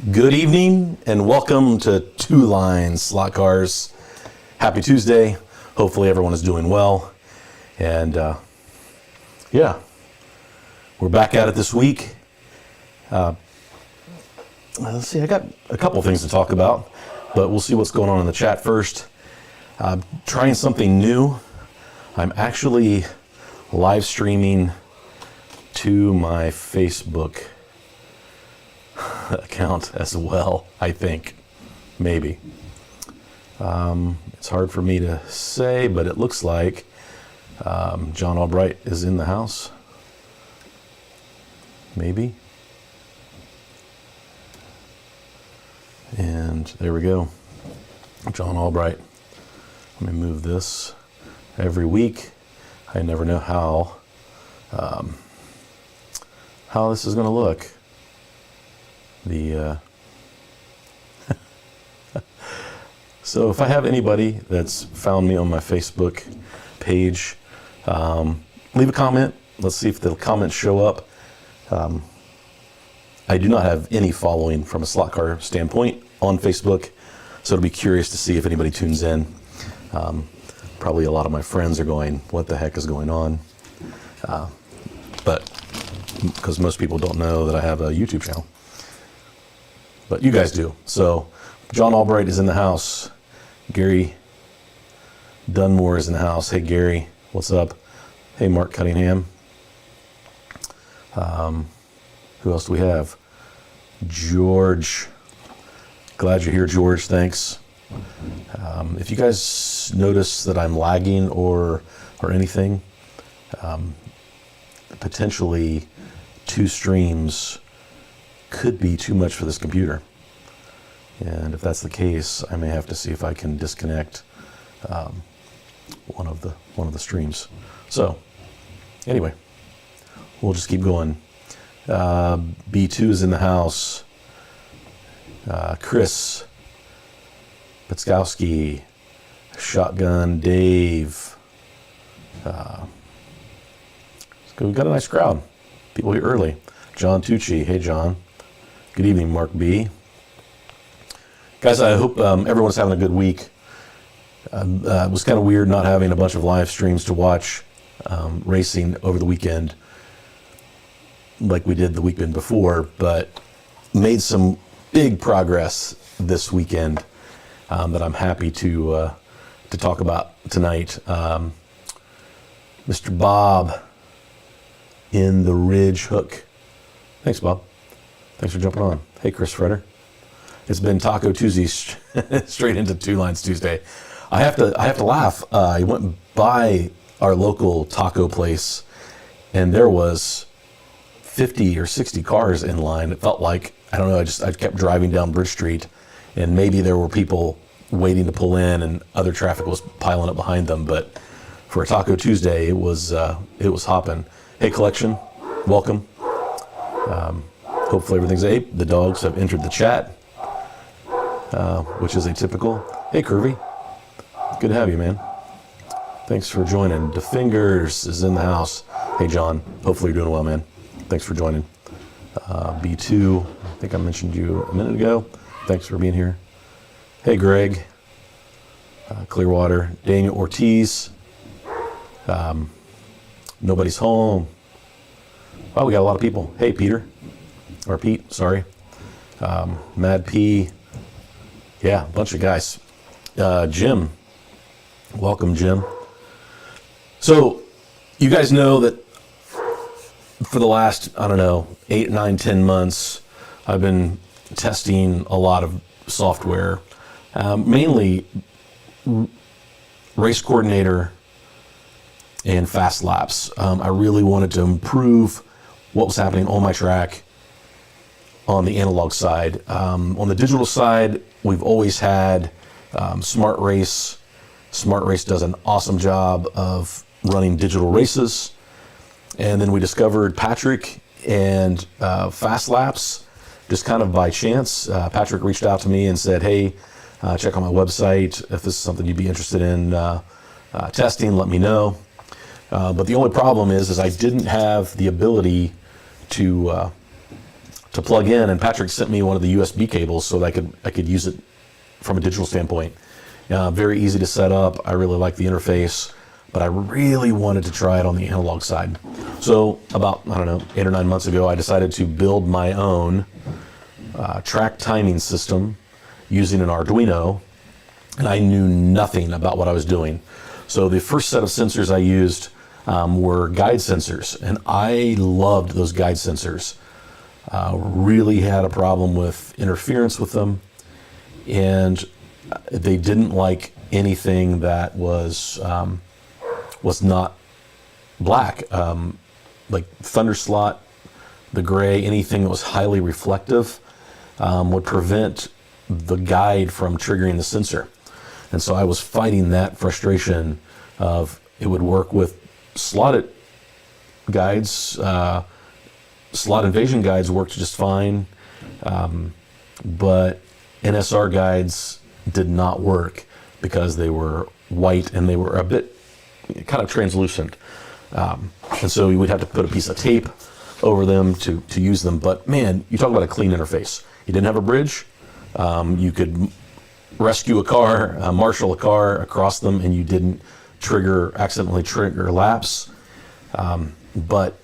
Good evening and welcome to Two Lines Slot Cars. Happy Tuesday. Hopefully everyone is doing well. And yeah, we're back at it this week. Let's see, I got a couple things to talk about, but we'll see what's going on in the chat first. Trying something new. I'm actually live streaming to my Facebook account as well, I think. Maybe. It's hard for me to say, but it looks like John Albright is in the house. Maybe. And there we go. John Albright. Let me move this every week. I never know how this is going to look. So if I have anybody that's found me on my Facebook page, leave a comment. Let's see if the comments show up. I do not have any following from a slot car standpoint on Facebook, so it'll be curious to see if anybody tunes in. Probably a lot of my friends are going, what the heck is going on? But because most people don't know that I have a YouTube channel. But you guys do. So John Albright is in the house. Gary Dunmore is in the house. Hey, Gary, what's up? Hey, Mark Cunningham. Who else do we have? George. Glad you're here, George. Thanks. If you guys notice that I'm lagging or anything, potentially 2 streams could be too much for this computer. And if that's the case, I may have to see if I can disconnect one of the streams. So anyway, we'll just keep going. B2 is in the house. Chris Petskowski, Shotgun Dave. So we've got a nice crowd. People here early. John Tucci. Hey, John. Good evening, Mark B. Guys, I hope everyone's having a good week. It was kind of weird not having a bunch of live streams to watch racing over the weekend like we did the weekend before, but made some big progress this weekend that I'm happy to talk about tonight. Mr. Bob in the Ridge Hook. Thanks, Bob. Thanks for jumping on. Hey, Chris Freder. It's been Taco Tuesday straight into Two Lines Tuesday. I have to laugh. I went by our local taco place, and there was 50 or 60 cars in line. It felt like, I don't know, I kept driving down Bridge Street, and maybe there were people waiting to pull in, and other traffic was piling up behind them. But for a Taco Tuesday, it was hopping. Hey, Collection, welcome. Hopefully everything's ape. The dogs have entered the chat, which is atypical. Hey, Curvy. Good to have you, man. Thanks for joining. DeFingers is in the house. Hey, John. Hopefully you're doing well, man. Thanks for joining. B2, I think I mentioned you a minute ago. Thanks for being here. Hey, Greg. Clearwater. Daniel Ortiz. Nobody's home. Wow, we got a lot of people. Hey, Peter. Or Pete, sorry. Mad P. Yeah, a bunch of guys. Jim. Welcome, Jim. So, you guys know that for the last, 8, 9, 10 months, I've been testing a lot of software, mainly Race Coordinator and Fast Laps. I really wanted to improve what was happening on my track on the analog side. On the digital side, we've always had Smart Race. Smart Race does an awesome job of running digital races. And then we discovered Patrick and Fast Laps just kind of by chance. Patrick reached out to me and said, hey, check out my website. If this is something you'd be interested in testing, let me know. But the only problem is I didn't have the ability to to plug in, and Patrick sent me one of the USB cables so that I could use it from a digital standpoint. Very easy to set up. I really like the interface, but I really wanted to try it on the analog side. So about, I don't know, 8 or 9 months ago, I decided to build my own track timing system using an Arduino, and I knew nothing about what I was doing. So the first set of sensors I used were guide sensors, and I loved those guide sensors. Really had a problem with interference with them, and they didn't like anything that was not black, like Thunderslot, the gray, anything that was highly reflective would prevent the guide from triggering the sensor. And so I was fighting that frustration of it would work with slotted guides. Slot invasion guides worked just fine, but NSR guides did not work because they were white and they were a bit kind of translucent. And so you would have to put a piece of tape over them to use them. But man, you talk about a clean interface. You didn't have a bridge. You could rescue a car, marshal a car across them, and you didn't accidentally trigger laps. But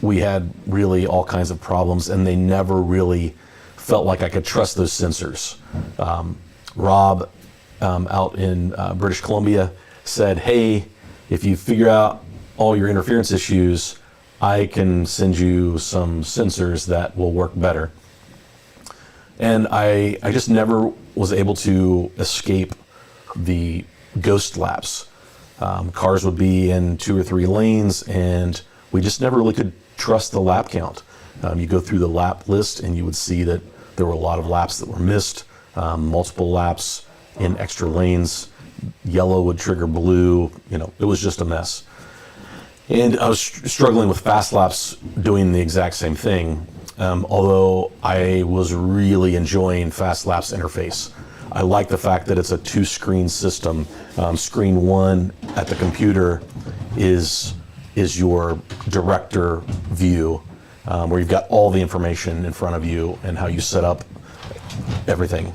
we had really all kinds of problems, and they never really felt like I could trust those sensors. Rob out in British Columbia said, hey, if you figure out all your interference issues, I can send you some sensors that will work better. And I just never was able to escape the ghost laps. Cars would be in 2 or 3 lanes, and we just never really could trust the lap count. You go through the lap list and you would see that there were a lot of laps that were missed, multiple laps in extra lanes. Yellow would trigger blue, it was just a mess. And I was struggling with fast laps doing the exact same thing, although I was really enjoying fast laps interface. I like the fact that it's a 2-screen system. Screen 1 at the computer is your director view, where you've got all the information in front of you and how you set up everything.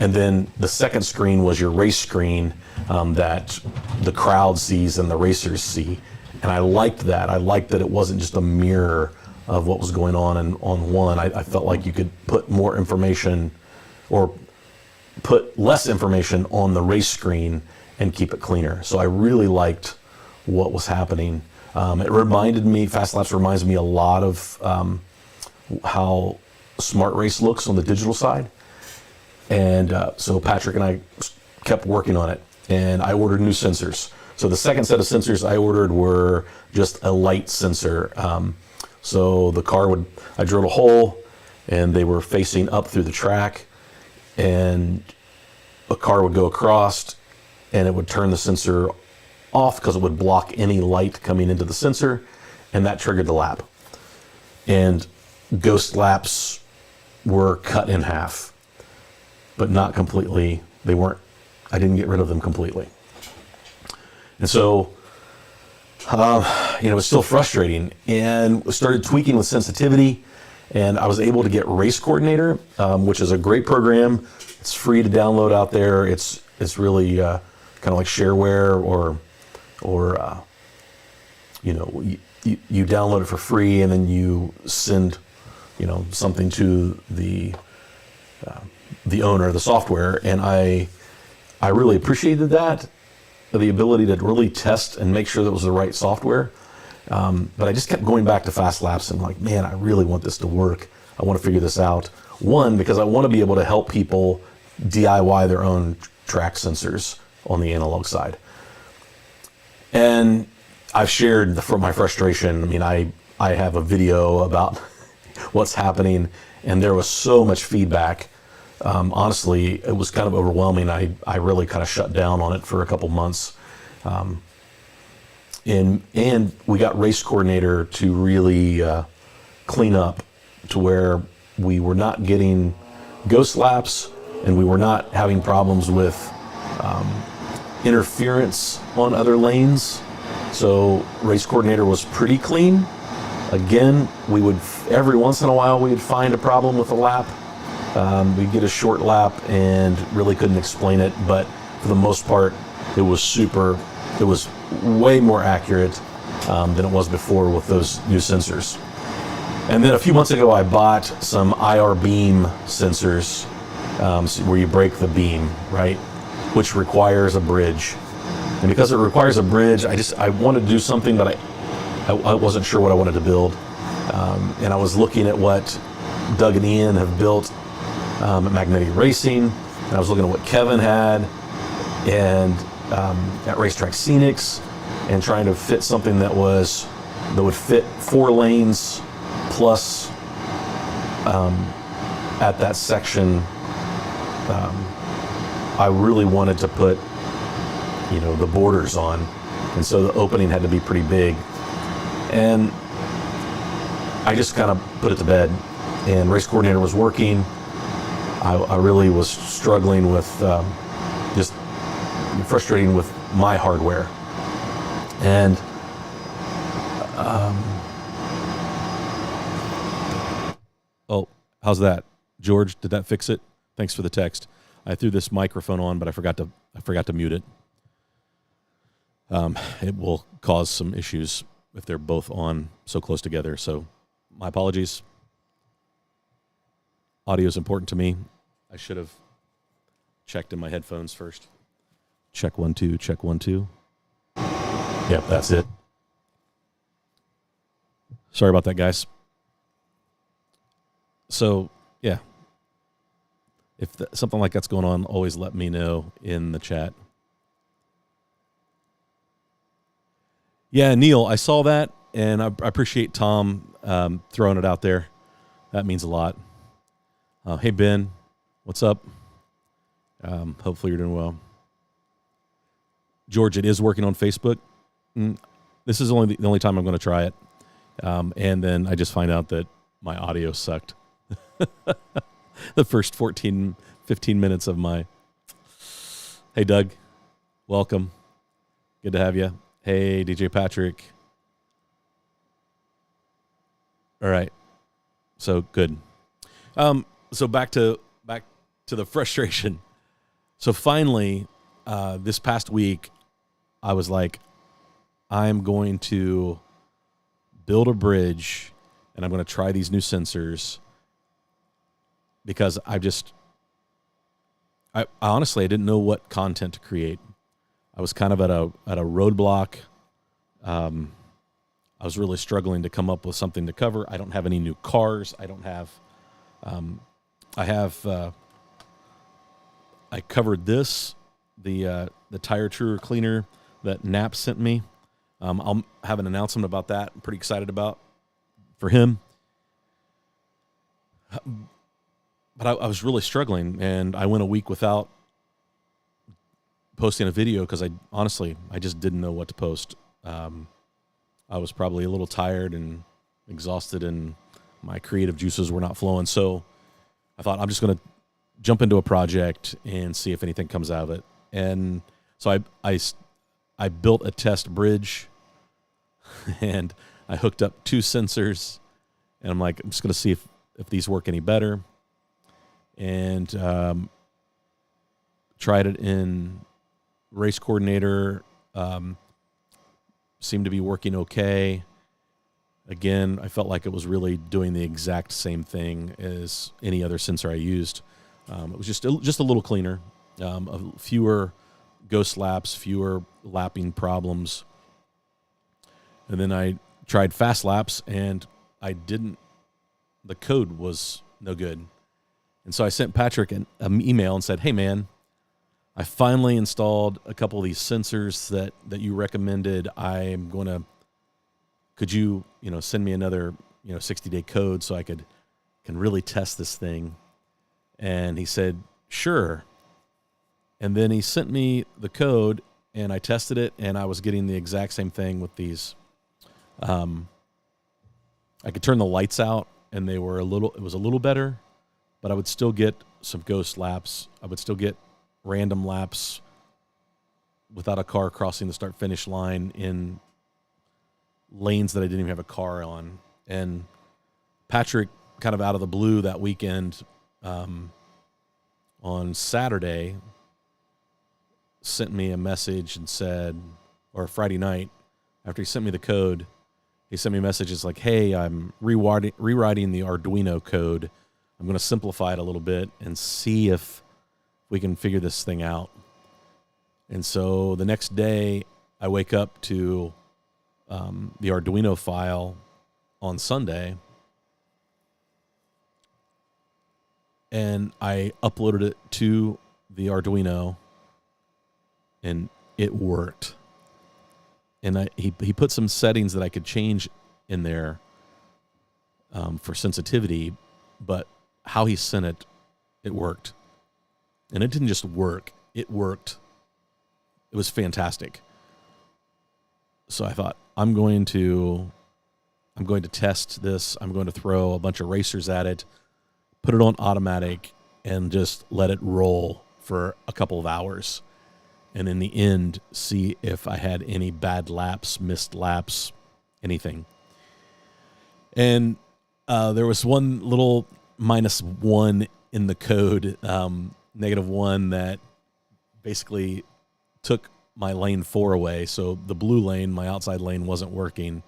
And then the second screen was your race screen that the crowd sees and the racers see. And I liked that. I liked that it wasn't just a mirror of what was going on on one. I felt like you could put more information or put less information on the race screen and keep it cleaner. So I really liked what was happening. Fast Laps reminds me a lot of how Smart Race looks on the digital side. And so Patrick and I kept working on it, and I ordered new sensors. So the second set of sensors I ordered were just a light sensor. So the car I drilled a hole, and they were facing up through the track, and a car would go across, and it would turn the sensor off because it would block any light coming into the sensor, and that triggered the lap. And ghost laps were cut in half, but not completely. I didn't get rid of them completely. And so, it was still frustrating, and started tweaking with sensitivity, and I was able to get Race Coordinator, which is a great program. It's free to download out there. It's really kind of like shareware, or you download it for free, and then you send something to the owner of the software. And I really appreciated that, the ability to really test and make sure that it was the right software. But I just kept going back to Fast Laps, and I'm like, man, I really want this to work. I want to figure this out. One, because I want to be able to help people DIY their own track sensors on the analog side. And I've shared my frustration. I mean, I have a video about what's happening, and there was so much feedback. Honestly, it was kind of overwhelming. I really kind of shut down on it for a couple months. And we got Race Coordinator to really clean up to where we were not getting ghost laps, and we were not having problems with interference on other lanes. So Race Coordinator was pretty clean. Again, we would, every once in a while, we'd find a problem with a lap. We'd get a short lap and really couldn't explain it, but for the most part, it was way more accurate than it was before with those new sensors. And then a few months ago, I bought some IR beam sensors where you break the beam, right? Which requires a bridge. And because it requires a bridge, I wanted to do something, but I wasn't sure what I wanted to build. And I was looking at what Doug and Ian have built at Magnetic Racing, and I was looking at what Kevin had and at Racetrack Scenics, and trying to fit something that would fit 4 lanes plus at that section. I really wanted to put, the borders on, and so the opening had to be pretty big. And I just kind of put it to bed, and Race Coordinator was working. I really was struggling with just frustrating with my hardware. And oh, how's that, George? Did that fix it? Thanks for the text. I threw this microphone on, but I forgot to mute it. It will cause some issues if they're both on so close together. So my apologies. Audio is important to me. I should have checked in my headphones first. Check 1 2, check 1 2. Yep, that's it. Sorry about that, guys. So, yeah. If something like that's going on, always let me know in the chat. Yeah, Neil, I saw that, and I appreciate Tom throwing it out there. That means a lot. Hey, Ben, what's up? Hopefully you're doing well. George, it is working on Facebook. This is the only time I'm going to try it. And then I just find out that my audio sucked. The first 15 minutes of my... Hey, Doug. Welcome. Good to have you. Hey, DJ Patrick. All right. So, good. So back to the frustration. So finally, this past week, I was like, I'm going to build a bridge, and I'm going to try these new sensors, because I honestly, I didn't know what content to create. I was kind of at a roadblock. I was really struggling to come up with something to cover. I don't have any new cars. I don't have. I covered this, the tire truer cleaner that Knapp sent me. I'll have an announcement about that. I'm pretty excited about for him. But I was really struggling, and I went a week without posting a video because I just didn't know what to post. I was probably a little tired and exhausted, and my creative juices were not flowing. So I thought, I'm just going to jump into a project and see if anything comes out of it. And so I built a test bridge, and I hooked up 2 sensors, and I'm like, I'm just going to see if these work any better. And tried it in Race Coordinator. Seemed to be working okay. Again, I felt like it was really doing the exact same thing as any other sensor I used. It was just a little cleaner, fewer ghost laps, fewer lapping problems. And then I tried fast laps, and the code was no good. And so I sent Patrick an email and said, hey, man, I finally installed a couple of these sensors that you recommended. Could you, send me another, 60-day code so I can really test this thing? And he said, sure. And then he sent me the code, and I tested it, and I was getting the exact same thing with these. I could turn the lights out, and it was a little better, but I would still get some ghost laps. I would still get random laps without a car crossing the start-finish line in lanes that I didn't even have a car on. And Patrick, kind of out of the blue that weekend, on Saturday, sent me a message and said, or Friday night, after he sent me the code, he sent me a message. It's like, hey, I'm rewriting the Arduino code. I'm going to simplify it a little bit and see if we can figure this thing out. And so the next day, I wake up to the Arduino file on Sunday, and I uploaded it to the Arduino, and it worked. And he put some settings that I could change in there for sensitivity, but how he sent it, it worked. And it didn't just work, it worked. It was fantastic. So I thought, I'm going to test this. I'm going to throw a bunch of racers at it, put it on automatic, and just let it roll for a couple of hours. And in the end, see if I had any bad laps, missed laps, anything. And there was one little -1 in the code, -1, that basically took my lane 4 away. So the blue lane, my outside lane, wasn't working.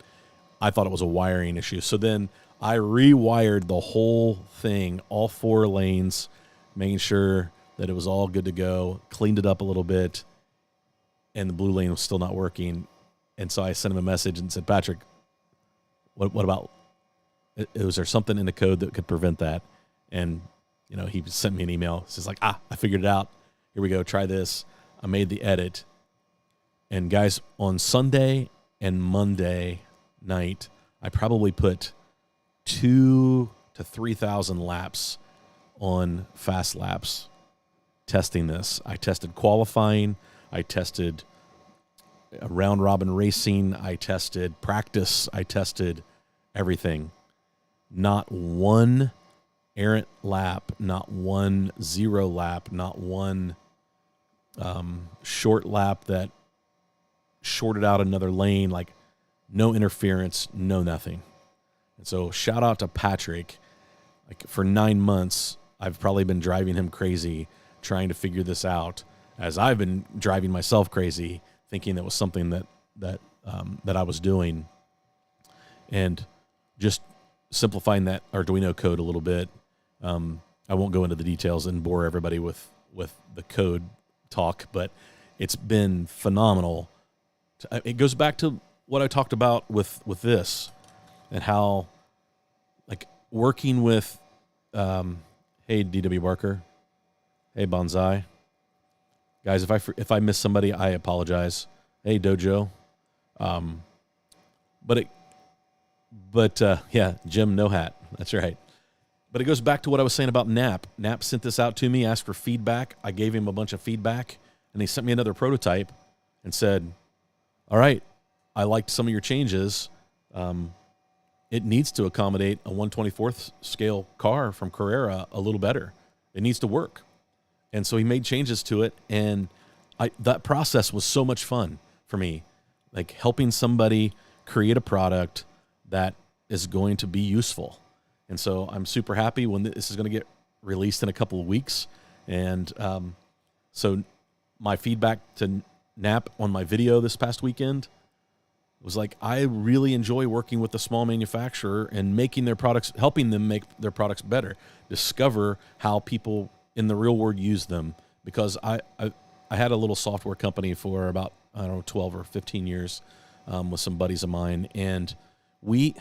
I thought it was a wiring issue. So then I rewired the whole thing, all 4 lanes, making sure that it was all good to go, cleaned it up a little bit, and the blue lane was still not working. And so I sent him a message and said, Patrick, what about, was there something in the code that could prevent that? And, he sent me an email. It's just like, I figured it out. Here we go. Try this. I made the edit. And guys, on Sunday and Monday night, I probably put 2,000 to 3,000 laps on Fast Laps testing this. I tested qualifying. I tested round robin racing. I tested practice. I tested everything. Not one errant lap, not one zero lap, not one short lap that shorted out another lane, like no interference, no nothing. And so shout out to Patrick. Like for 9 months, I've probably been driving him crazy trying to figure this out, as I've been driving myself crazy thinking that was something that I was doing. And just simplifying that Arduino code a little bit. I won't go into the details and bore everybody with the code talk, but it's been phenomenal. It goes back to what I talked about with this, and how, like, working with, hey, DW Barker, hey, Bonsai, guys, if I miss somebody, I apologize. Hey, Dojo, yeah, Jim No Hat, that's right. But it goes back to what I was saying about Nap. Nap sent this out to me, asked for feedback. I gave him a bunch of feedback, and he sent me another prototype and said, all right, I liked some of your changes. It needs to accommodate a 1/24th scale car from Carrera a little better. It needs to work. And so he made changes to it, and that process was so much fun for me, like helping somebody create a product that is going to be useful. And so I'm super happy when this is going to get released in a couple of weeks. And so my feedback to Nap on my video this past weekend was like, I really enjoy working with a small manufacturer and making their products, helping them make their products better, discover how people in the real world use them. Because I had a little software company for about, 12 or 15 years with some buddies of mine. And we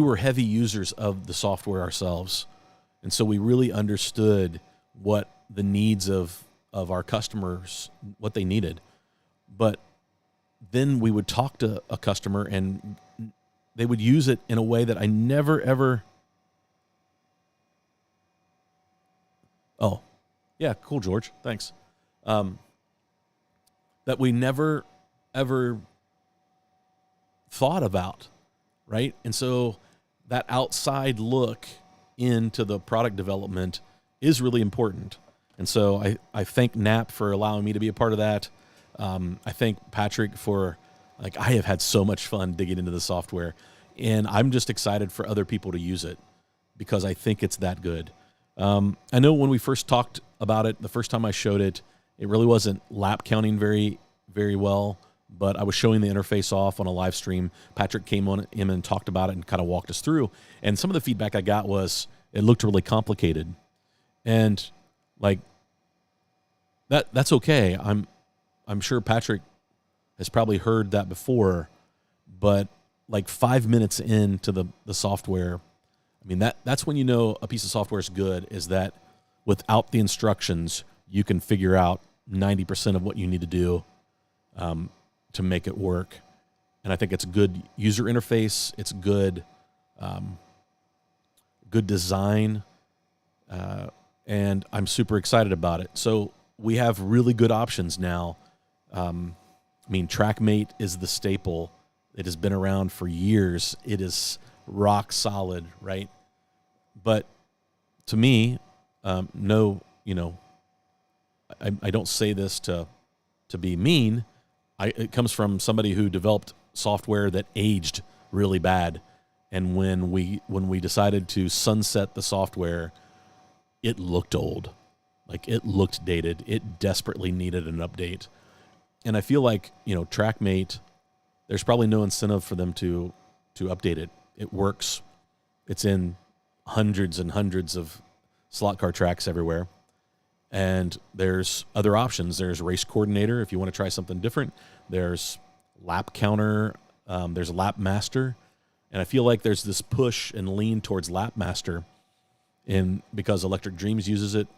were heavy users of the software ourselves. And so we really understood what the needs of our customers, what they needed. But then we would talk to a customer and they would use it in a way that I never, ever. Oh, yeah, cool, George. Thanks. That we never, ever thought about. Right? And so that outside look into the product development is really important. And so I thank Nap for allowing me to be a part of that. I thank Patrick for, I have had so much fun digging into the software. and I'm just excited for other people to use it because I think it's that good. I know when we first talked about it, the first time I showed it, it really wasn't lap counting very, very well, but I was showing the interface off on a live stream. Patrick came on in and talked about it and kind of walked us through. And some of the feedback I got was it looked really complicated. And like that's okay. I'm sure Patrick has probably heard that before, but like 5 minutes into the software, I mean, that's when you know a piece of software is good, is that without the instructions, you can figure out 90% of what you need to do to make it work. And I think it's a good user interface. It's good, good design, and I'm super excited about it. So we have really good options now. I mean, TrackMate is the staple. It has been around for years. It is rock solid, right? But to me, no, you know, I don't say this to be mean. It comes from somebody who developed software that aged really bad, and when we decided to sunset the software, it looked old, like it looked dated. It desperately needed an update, and I feel like, you know, TrackMate, there's probably no incentive for them to update it. It works. It's in hundreds and hundreds of slot car tracks everywhere. And there's other options. There's Race Coordinator if you want to try something different. There's Lap Counter. There's Lap Master. And I feel like there's this push and lean towards Lap Master because Electric Dreams uses it.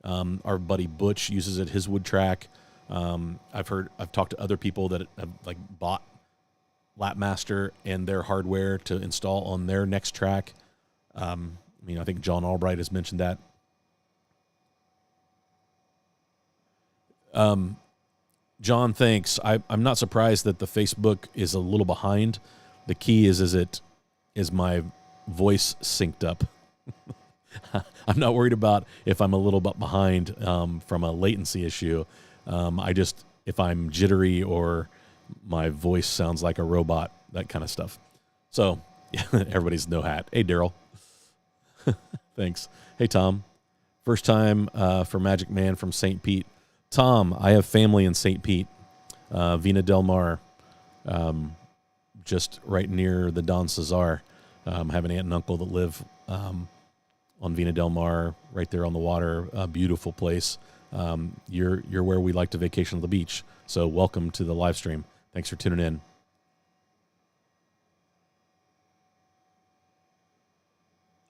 Our buddy Butch uses it, his wood track. I've talked to other people that have like bought Lap Master and their hardware to install on their next track. I mean, I think John Albright has mentioned that. John, thanks. I'm not surprised that the Facebook is a little behind. The key is my voice synced up. I'm not worried about if I'm a little bit behind from a latency issue. If I'm jittery or my voice sounds like a robot, that kind of stuff. So, yeah, everybody's no hat. Hey, Daryl. Thanks. Hey, Tom. First time for Magic Man from St. Pete. Tom, I have family in St. Pete, Vina Del Mar, just right near the Don Cesar. I have an aunt and uncle that live on Vina Del Mar, right there on the water. A beautiful place. You're where we like to vacation on the beach. So welcome to the live stream. Thanks for tuning in.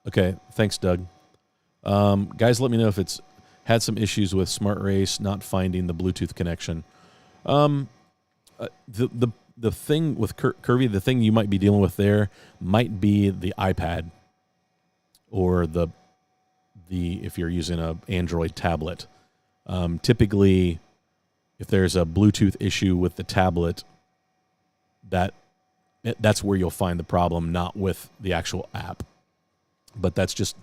Okay, thanks, Doug. Guys, let me know if it's had some issues with Smart Race not finding the Bluetooth connection. The thing with Curvy, the thing you might be dealing with there might be the iPad or the if you're using a Android tablet. Typically, if there's a Bluetooth issue with the tablet, that's where you'll find the problem, not with the actual app. But that's just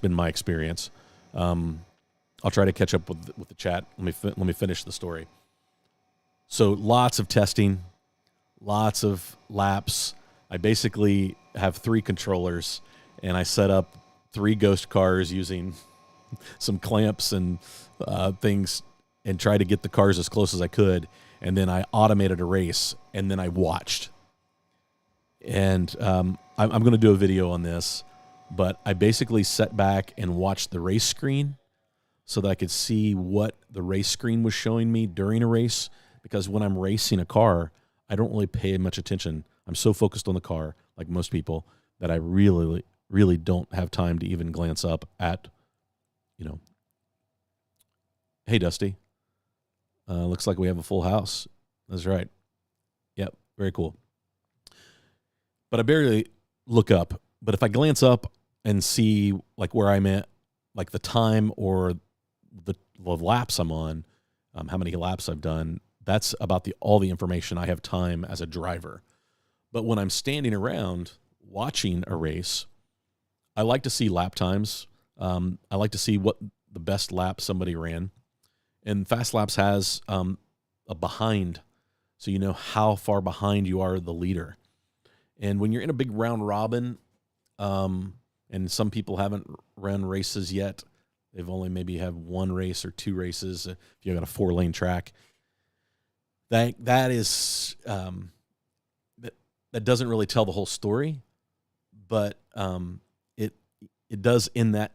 been my experience. I'll try to catch up with the chat. Let me finish the story. So lots of testing, lots of laps. I basically have 3 controllers, and I set up 3 ghost cars using some clamps and things, and try to get the cars as close as I could. And then I automated a race, and then I watched. And I'm going to do a video on this, but I basically sat back and watched the race screen so that I could see what the race screen was showing me during a race. Because when I'm racing a car, I don't really pay much attention. I'm so focused on the car, like most people, that I really, really don't have time to even glance up at, hey, Dusty. Looks like we have a full house. That's right. Yep, very cool. But I barely look up. But if I glance up and see like where I'm at, like the time or the laps I'm on, how many laps I've done, that's about all the information I have time as a driver. But when I'm standing around watching a race, I like to see lap times. I like to see what the best lap somebody ran. And Fast Laps has a behind, so you know how far behind you are the leader. And when you're in a big round robin, and some people haven't run races yet, they've only maybe have one race or two races. If you've got a 4-lane track, that is that doesn't really tell the whole story, but it does in that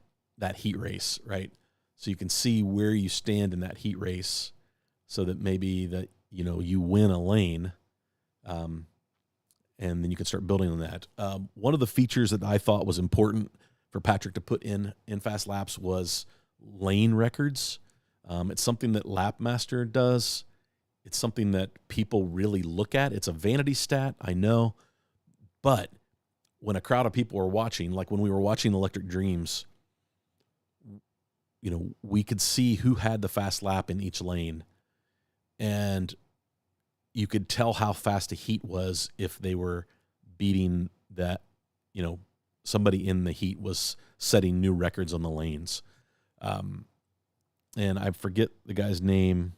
heat race, right? So you can see where you stand in that heat race, so that maybe that you win a lane, and then you can start building on that. One of the features that I thought was important for Patrick to put in Fast Laps was lane records. It's something that Lapmaster does. It's something that people really look at. It's a vanity stat, I know, but when a crowd of people are watching, like when we were watching Electric Dreams, we could see who had the fast lap in each lane, and you could tell how fast a heat was if they were beating that, somebody in the heat was setting new records on the lanes. And I forget the guy's name,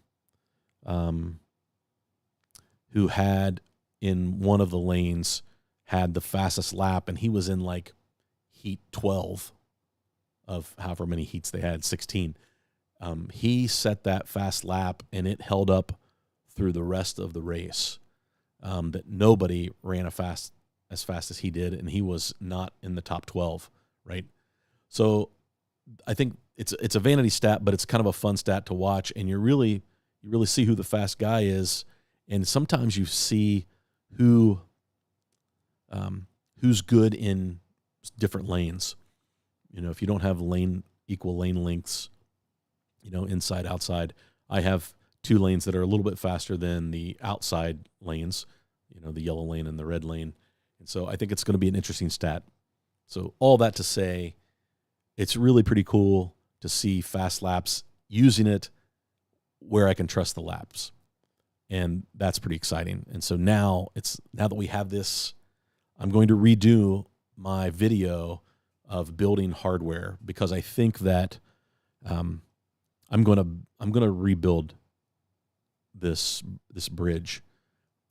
who had in one of the lanes had the fastest lap, and he was in like heat 12 of however many heats they had, 16. He set that fast lap, and it held up through the rest of the race. That nobody ran as fast as he did, and he was not in the top 12, right? So I think it's a vanity stat, but it's kind of a fun stat to watch, and you really see who the fast guy is, and sometimes you see who's good in different lanes. If you don't have equal lane lengths, inside, outside. I have 2 lanes that are a little bit faster than the outside lanes, the yellow lane and the red lane. And so I think it's going to be an interesting stat. So all that to say, it's really pretty cool to see Fast Laps using it where I can trust the laps. And that's pretty exciting. And so now that we have this, I'm going to redo my video of building hardware, because I think that I'm going to rebuild this bridge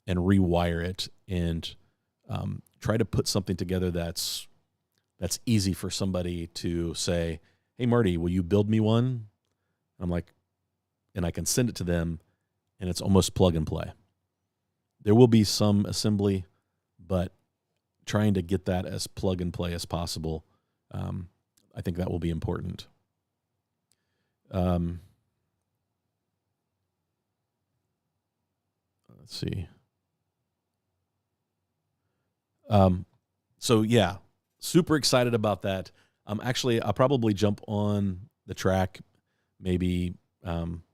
and rewire it, and try to put something together that's easy for somebody to say, "Hey Marty, will you build me one?" I'm like, and I can send it to them, and it's almost plug and play. There will be some assembly, but trying to get that as plug and play as possible, I think that will be important. Let's see. So yeah, super excited about that. Actually, I'll probably jump on the track maybe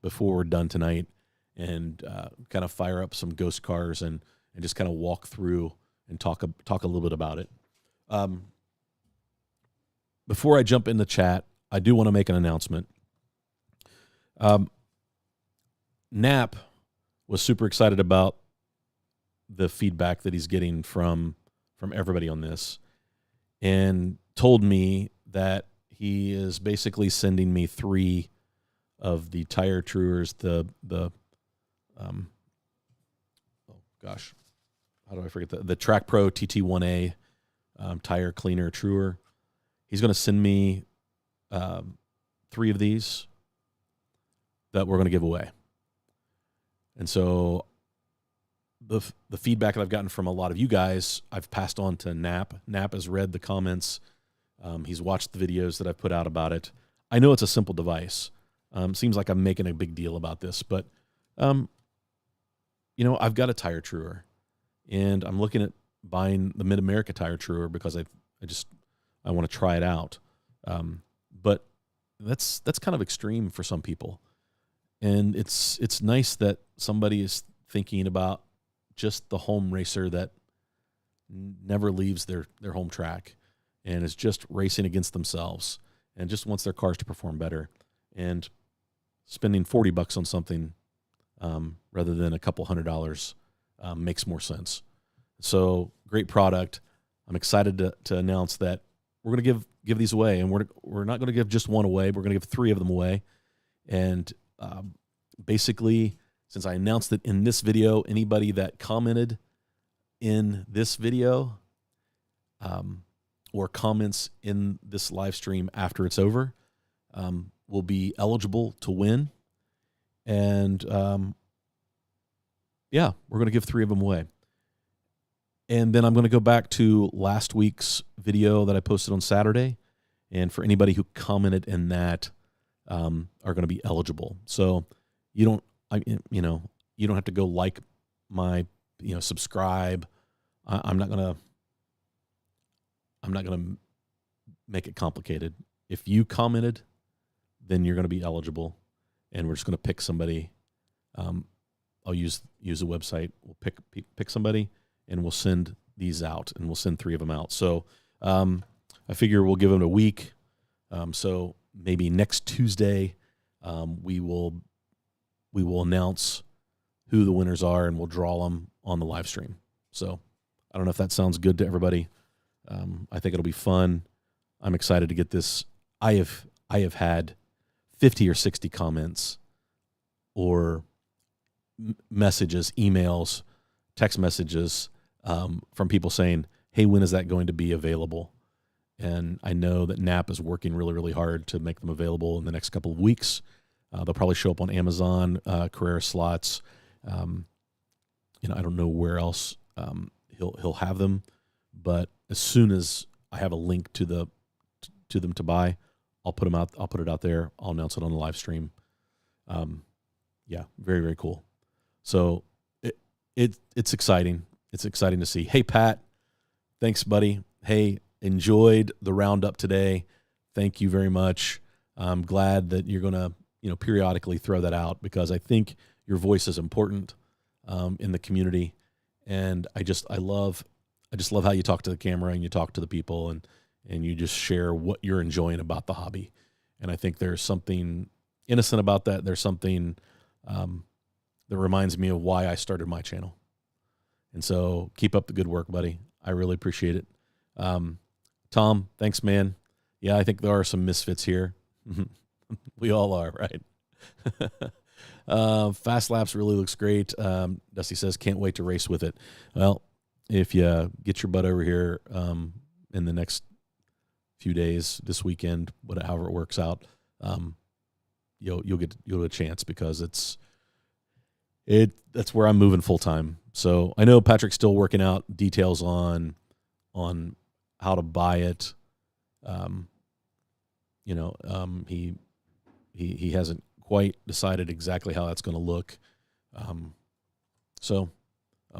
before we're done tonight, and kind of fire up some ghost cars and just kind of walk through and talk a little bit about it. Before I jump in the chat, I do want to make an announcement. Knapp was super excited about the feedback that he's getting from everybody on this, and told me that he is basically sending me 3 of the tire truers, how do I forget the Track Pro TT1A tire cleaner truer. He's going to send me 3 of these that we're going to give away. And so the feedback that I've gotten from a lot of you guys, I've passed on to Knapp. Knapp has read the comments. He's watched the videos that I've put out about it. I know it's a simple device. Seems like I'm making a big deal about this, but I've got a tire truer, and I'm looking at buying the Mid-America tire truer because I want to try it out. But that's kind of extreme for some people. And it's nice that somebody is thinking about just the home racer that never leaves their home track and is just racing against themselves and just wants their cars to perform better, and spending $40 on something rather than a couple $100 makes more sense. So great product. I'm excited to announce that we're going to give these away, and we're not going to give just one away. We're going to give 3 of them away. And basically, since I announced it in this video, anybody that commented in this video or comments in this live stream after it's over will be eligible to win. And yeah, we're going to give 3 of them away. And then I'm going to go back to last week's video that I posted on Saturday. And for anybody who commented in that, are going to be eligible. So you don't have to go like my, subscribe. I'm not going to make it complicated. If you commented, then you're going to be eligible, and we're just going to pick somebody. I'll use the website. We'll pick somebody, and we'll send these out, and we'll send 3 of them out. So I figure we'll give them a week. So maybe next Tuesday, we will announce who the winners are, and we'll draw them on the live stream. So I don't know if that sounds good to everybody. I think it'll be fun. I'm excited to get this. I have had 50 or 60 comments or messages, emails, text messages from people saying, hey, when is that going to be available? And I know that Knapp is working really, really hard to make them available in the next couple of weeks. They'll probably show up on Amazon, Carrera Slots. I don't know where else he'll have them, but as soon as I have a link to them to buy, I'll put them out. I'll put it out there. I'll announce it on the live stream. Yeah, very, very cool. So it's exciting. It's exciting to see. Hey, Pat, thanks, buddy. Hey, enjoyed the roundup today. Thank you very much. I'm glad that you're going to, periodically throw that out, because I think your voice is important in the community. And I just love how you talk to the camera and you talk to the people and you just share what you're enjoying about the hobby. And I think there's something innocent about that. There's something that reminds me of why I started my channel. And so keep up the good work, buddy. I really appreciate it. Tom, thanks, man. Yeah, I think there are some misfits here. We all are, right? Fast Laps really looks great. Dusty says, can't wait to race with it. Well, if you get your butt over here in the next few days, this weekend, however it works out, you'll get a chance, because that's where I'm moving full time. So I know Patrick's still working out details on how to buy it. He hasn't quite decided exactly how that's going to look. So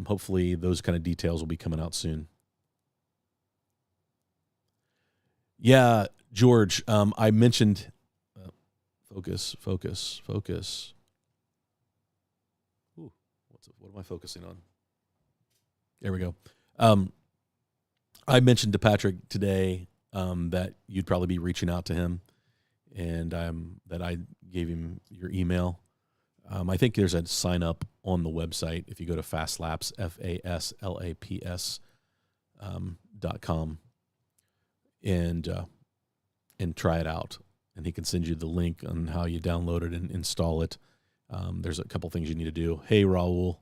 hopefully those kind of details will be coming out soon. Yeah, George, I mentioned focus. Ooh, what am I focusing on? There we go. I mentioned to Patrick today that you'd probably be reaching out to him, and that I gave him your email. I think there's a sign up on the website if you go to Fastlaps, FASLAPS.com, and try it out. And he can send you the link on how you download it and install it. There's a couple things you need to do. Hey, Raul.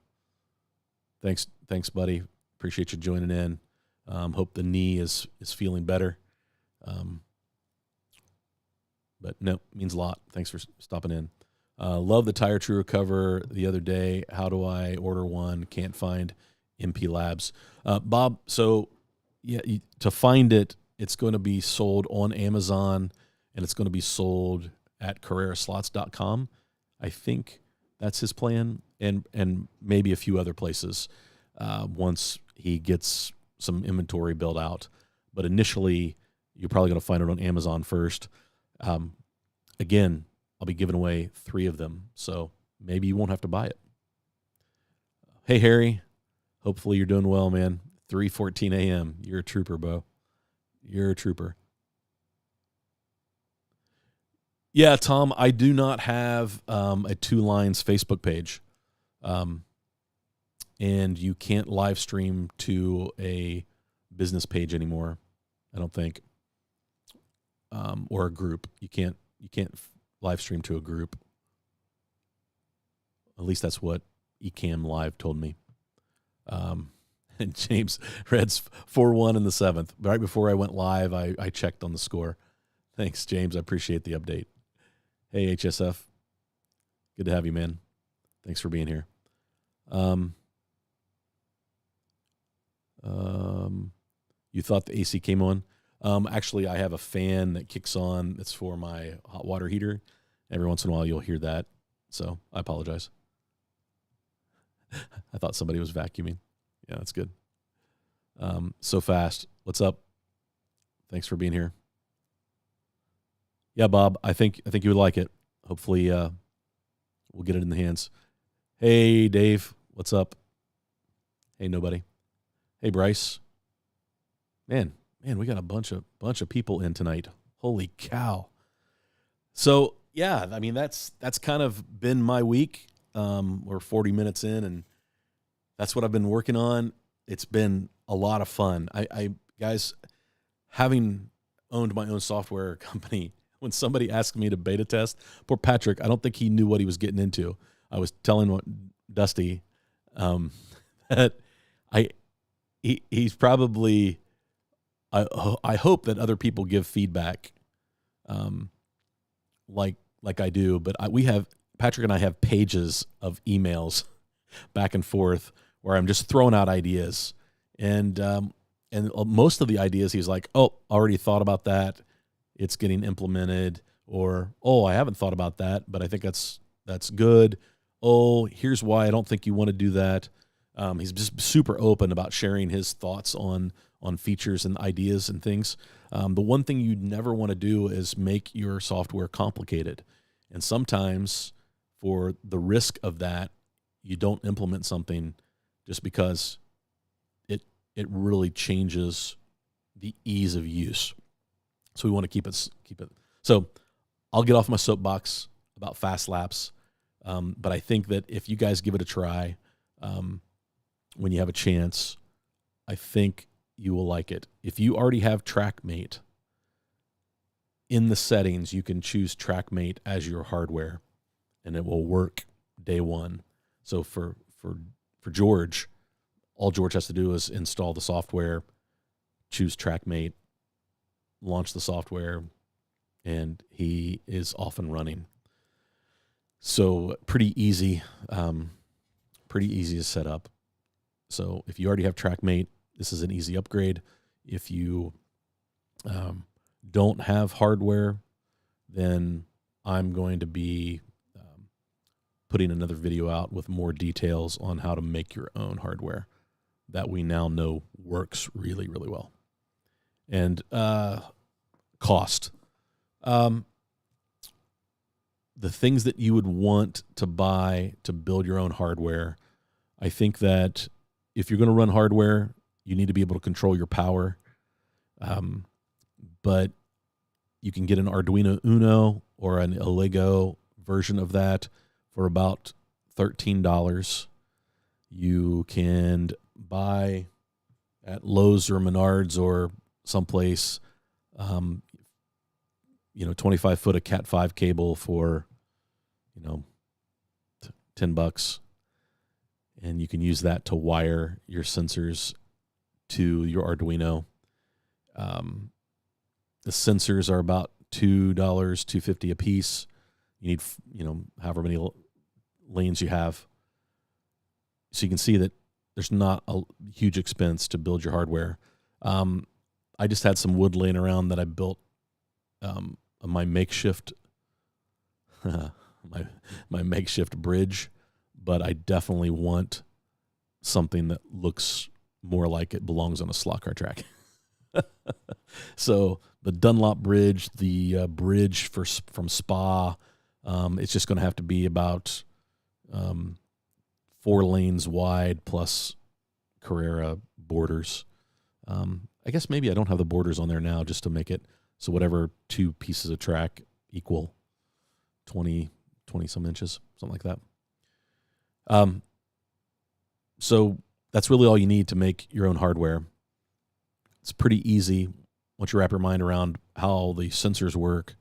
Thanks, buddy. Appreciate you joining in. Hope the knee is feeling better. But no, means a lot. Thanks for stopping in. Love the Tire True cover the other day. How do I order one? Can't find MP Labs. Bob, so yeah, to find it, it's going to be sold on Amazon, and it's going to be sold at CarreraSlots.com. I think that's his plan, and maybe a few other places once he gets some inventory built out. But initially, you're probably going to find it on Amazon first. Again, I'll be giving away 3 of them, so maybe you won't have to buy it. Hey, Harry. Hopefully you're doing well, man. 3:14 a.m. You're a trooper, Bo. You're a trooper. Yeah, Tom, I do not have a Two Lines Facebook page. And you can't live stream to a business page anymore, I don't think. Or a group. You can't live stream to a group. At least that's what Ecamm Live told me. And James Reds 4-1 in the 7th. Right before I went live, I checked on the score. Thanks, James. I appreciate the update. Hey, HSF. Good to have you, man. Thanks for being here. You thought the AC came on? Actually, I have a fan that kicks on. It's for my hot water heater. Every once in a while, you'll hear that. So I apologize. I thought somebody was vacuuming. Yeah, that's good. So fast. What's up? Thanks for being here. Yeah, Bob, I think you would like it. Hopefully, we'll get it in the hands. Hey, Dave, what's up? Hey, nobody. Hey, Bryce. Man, we got a bunch of people in tonight. Holy cow! So yeah, I mean that's kind of been my week. We're 40 minutes in, and that's what I've been working on. It's been a lot of fun. I guys, having owned my own software company, when somebody asked me to beta test, poor Patrick, I don't think he knew what he was getting into. I was telling Dusty that he's probably. I hope that other people give feedback, like I do. But Patrick and I have pages of emails back and forth where I'm just throwing out ideas, and most of the ideas he's like, "Oh, already thought about that. It's getting implemented," or "Oh, I haven't thought about that, but I think that's good. Oh, here's why I don't think you want to do that." He's just super open about sharing his thoughts on features and ideas and things. The one thing you never want to do is make your software complicated. And sometimes for the risk of that, you don't implement something just because it really changes the ease of use. So we want to keep it. So I'll get off my soapbox about fast laps. But I think that if you guys give it a try, when you have a chance, I think you will like it. If you already have TrackMate, in the settings, you can choose TrackMate as your hardware, and it will work day one. So for George, all George has to do is install the software, choose TrackMate, launch the software, and he is off and running. So pretty easy to set up. So if you already have TrackMate, this is an easy upgrade. If you don't have hardware, then I'm going to be putting another video out with more details on how to make your own hardware that we now know works really, really well. And cost. The things that you would want to buy to build your own hardware, I think that if you're going to run hardware, you need to be able to control your power. But you can get an Arduino Uno or an Lego version of that for about $13. You can buy at Lowe's or Menards or someplace, 25 foot of Cat 5 cable for, $10. And you can use that to wire your sensors to your Arduino. The sensors are about $2, $2.50 a piece. You need, however many lanes you have. So you can see that there's not a huge expense to build your hardware. I just had some wood laying around that I built my makeshift my makeshift bridge, but I definitely want something that looks more like it belongs on a slot car track. So the Dunlop bridge, the bridge from Spa, it's just going to have to be about 4 lanes wide plus Carrera borders. I guess maybe I don't have the borders on there now just to make it so whatever 2 pieces of track equal 20 some inches, something like that. So that's really all you need to make your own hardware. It's pretty easy once you wrap your mind around how the sensors work,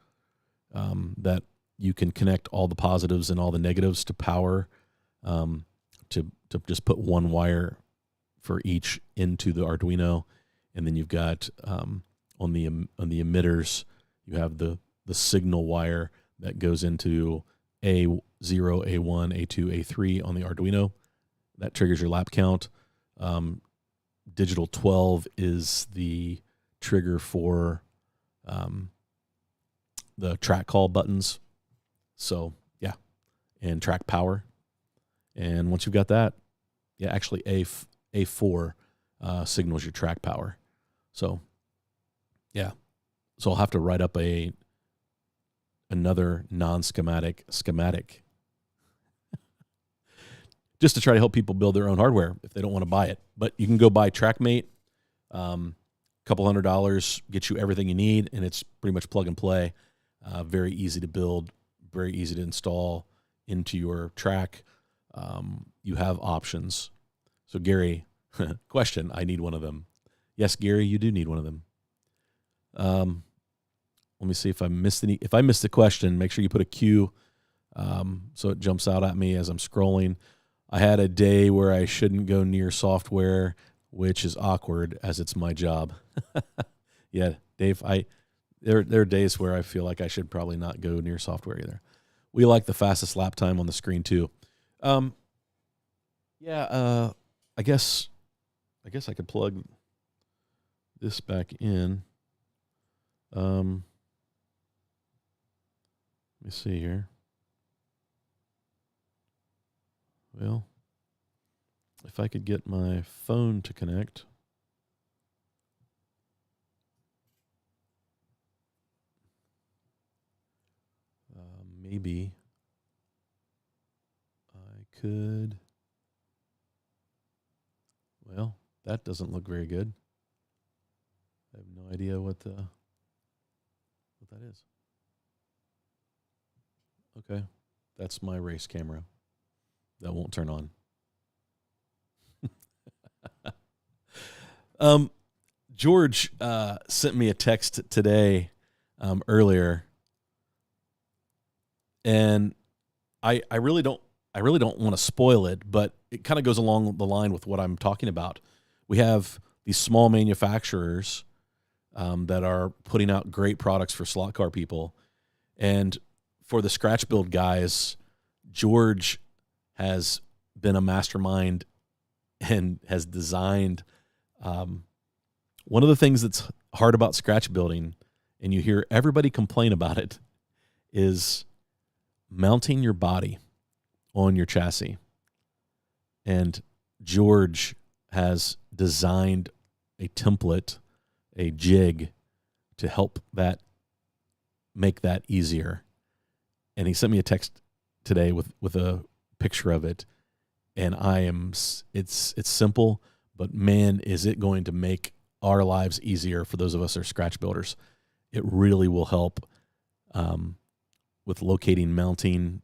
that you can connect all the positives and all the negatives to power, to just put one wire for each into the Arduino, and then you've got on the emitters, you have the signal wire that goes into A0, A1, A2, A3 on the Arduino. That triggers your lap count. Digital 12 is the trigger for the track call buttons. So, yeah, and track power. And once you've got that, yeah, actually A4 signals your track power. So, yeah. So I'll have to write up another non-schematic schematic just to try to help people build their own hardware if they don't want to buy it. But you can go buy TrackMate. Couple $100 gets you everything you need, and it's pretty much plug and play. Very easy to build, very easy to install into your track. You have options. So Gary, question, I need one of them. Yes, Gary, you do need one of them. Let me see if I missed any. If I missed the question, make sure you put a Q so it jumps out at me as I'm scrolling. I had a day where I shouldn't go near software, which is awkward as it's my job. Yeah, Dave, there are days where I feel like I should probably not go near software either. We like the fastest lap time on the screen too. I guess I could plug this back in. Let me see here. Well, if I could get my phone to connect. Maybe I could. Well, that doesn't look very good. I have no idea what that is. Okay, that's my race camera. That won't turn on. George sent me a text today earlier, and I really don't want to spoil it, but it kind of goes along the line with what I'm talking about. We have these small manufacturers that are putting out great products for slot car people, and for the scratch build guys, George has been a mastermind and has designed one of the things that's hard about scratch building, and you hear everybody complain about it, is mounting your body on your chassis. And George has designed a template, a jig, to help that make that easier. And he sent me a text today with a picture of it, and it's simple, but man, is it going to make our lives easier for those of us that are scratch builders. It really will help with locating mounting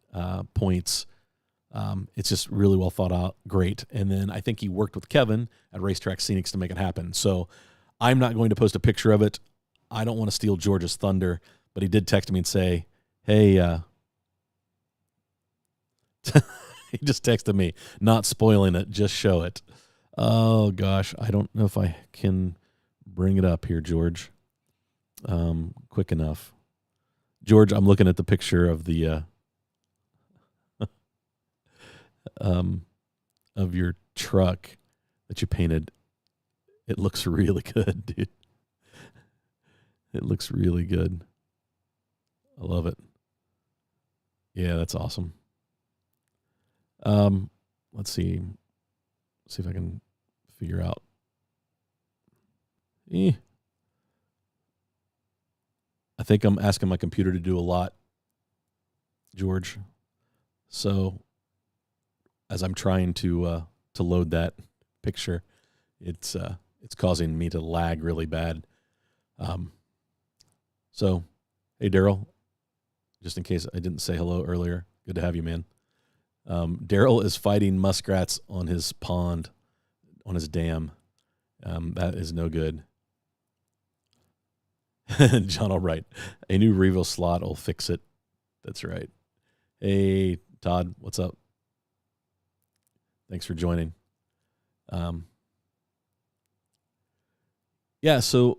points. It's just really well thought out, great. And then I think he worked with Kevin at Racetrack Scenics to make it happen. So I'm not going to post a picture of it. I don't want to steal George's thunder, but he did text me and say, hey, he just texted me, not spoiling it, just show it. Oh, gosh, I don't know if I can bring it up here, George, quick enough. George, I'm looking at the picture of the of your truck that you painted. It looks really good, dude. It looks really good. I love it. Yeah, that's awesome. Let's see if I can figure out. I think I'm asking my computer to do a lot, George. So as I'm trying to load that picture, it's causing me to lag really bad. So, hey, Daryl, just in case I didn't say hello earlier, good to have you, man. Daryl is fighting muskrats on his pond, on his dam. That is no good. John, all right. A new Revo slot will fix it. That's right. Hey, Todd, what's up? Thanks for joining. Yeah, so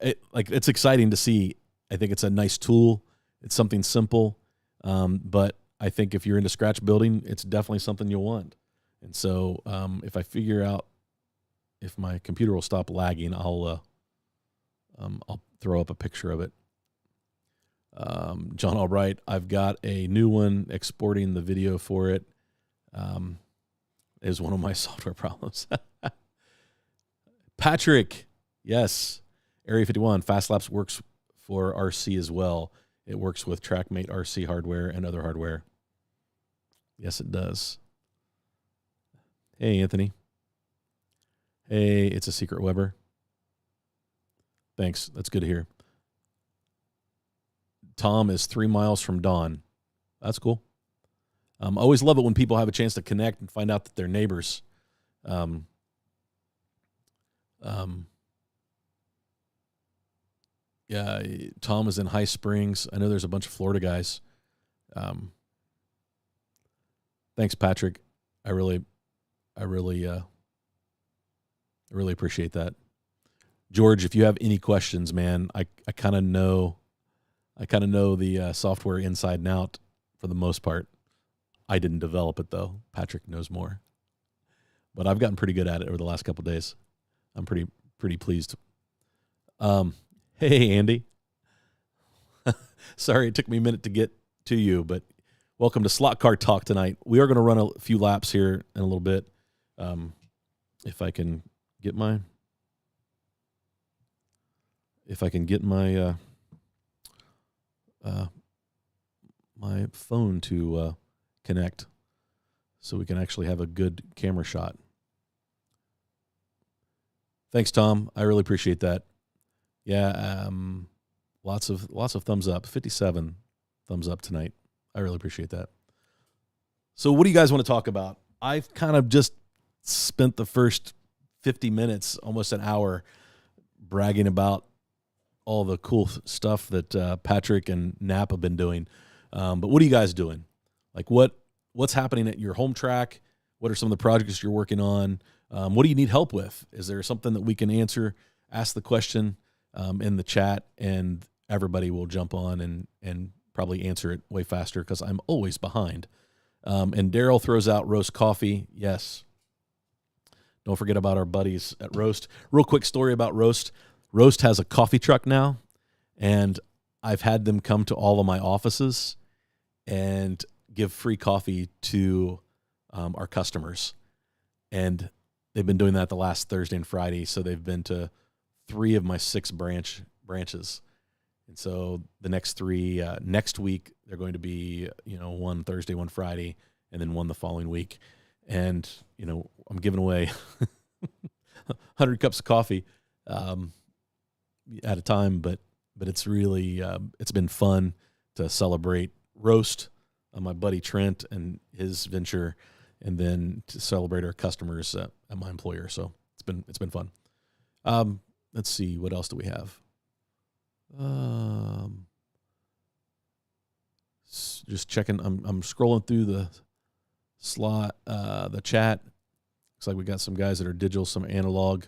it's exciting to see. I think it's a nice tool. It's something simple, but I think if you're into scratch building, it's definitely something you'll want. And so if I figure out if my computer will stop lagging, I'll throw up a picture of it. John Albright, I've got a new one exporting the video for it. Is one of my software problems. Patrick, yes. Area 51, FastLaps works for RC as well. It works with TrackMate RC hardware and other hardware. Yes, it does. Hey, Anthony. Hey, it's a secret Weber. Thanks. That's good to hear. Tom is 3 miles from Dawn. That's cool. I always love it when people have a chance to connect and find out that they're neighbors. Yeah, Tom is in High Springs. I know there's a bunch of Florida guys. Thanks, Patrick. I really appreciate that. George, if you have any questions, man, I kind of know the software inside and out for the most part. I didn't develop it though. Patrick knows more, but I've gotten pretty good at it over the last couple of days. I'm pretty pleased. Hey, Andy. Sorry it took me a minute to get to you, but welcome to Slot Car Talk tonight. We are going to run a few laps here in a little bit. If I can get my my phone to connect so we can actually have a good camera shot. Thanks, Tom. I really appreciate that. Yeah, lots of thumbs up. 57 thumbs up tonight. I really appreciate that. So what do you guys want to talk about? I've kind of just spent the first 50 minutes, almost an hour, bragging about all the cool stuff that Patrick and Knapp have been doing. But what are you guys doing? Like what's happening at your home track? What are some of the projects you're working on? What do you need help with? Is there something that we can answer? Ask the question in the chat, and everybody will jump on and probably answer it way faster because I'm always behind. And Daryl throws out Roast Coffee. Yes. Don't forget about our buddies at Roast. Real quick story about Roast. Roast has a coffee truck now, and I've had them come to all of my offices and give free coffee to our customers. And they've been doing that the last Thursday and Friday, so they've been to 3 of my 6 branches. And so the next 3, next week, they're going to be, one Thursday, one Friday, and then one the following week. And, I'm giving away 100 cups of coffee at a time, but it's really, it's been fun to celebrate Roast, my buddy Trent and his venture, and then to celebrate our customers at my employer. So it's been fun. Let's see, what else do we have? Just checking. I'm scrolling through the slot, the chat. Looks like we got some guys that are digital, some analog.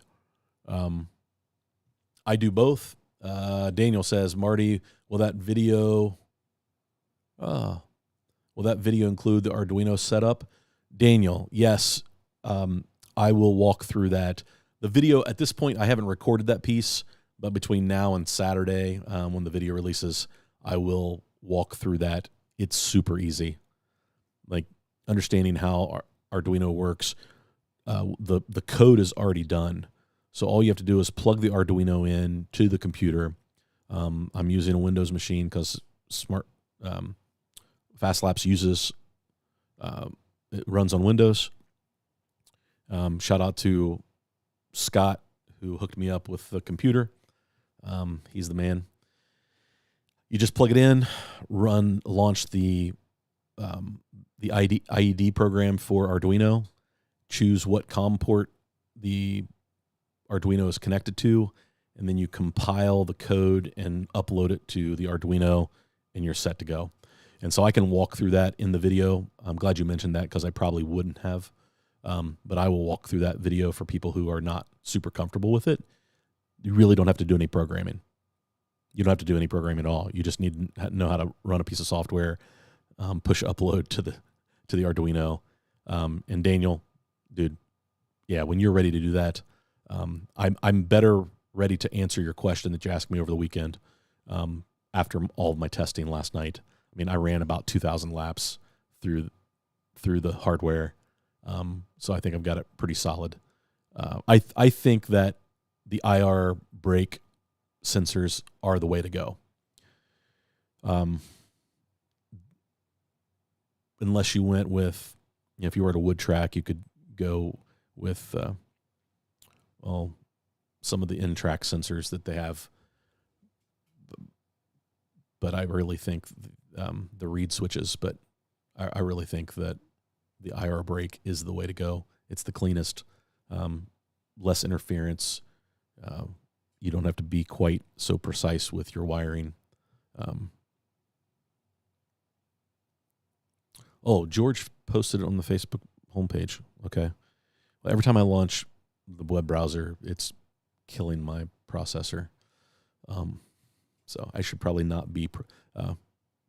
I do both. Daniel says, Marty, will that video include the Arduino setup? Daniel, yes. I will walk through that. The video, at this point, I haven't recorded that piece, but between now and Saturday, when the video releases, I will walk through that. It's super easy. Like, understanding how Arduino works, the code is already done. So all you have to do is plug the Arduino in to the computer. I'm using a Windows machine because FastLaps uses, it runs on Windows. Shout out to Scott, who hooked me up with the computer. He's the man. You just plug it in, launch the IED program for Arduino, choose what COM port the Arduino is connected to, and then you compile the code and upload it to the Arduino, and you're set to go. And so I can walk through that in the video. I'm glad you mentioned that because I probably wouldn't have. But I will walk through that video for people who are not super comfortable with it. you really don't have to do any programming. You don't have to do any programming at all. You just need to know how to run a piece of software, push upload to the Arduino. And Daniel, dude, yeah, when you're ready to do that, I'm better ready to answer your question that you asked me over the weekend. After all of my testing last night, I mean, I ran about 2,000 laps through the hardware, so I think I've got it pretty solid. I think that the IR brake sensors are the way to go. Unless you went with, if you were at a wood track, you could go with, some of the in-track sensors that they have. But I really think the reed switches, but I really think that the IR brake is the way to go. It's the cleanest, less interference. You don't have to be quite so precise with your wiring. George posted it on the Facebook homepage. Okay. Well, every time I launch the web browser, it's killing my processor. So I should probably not be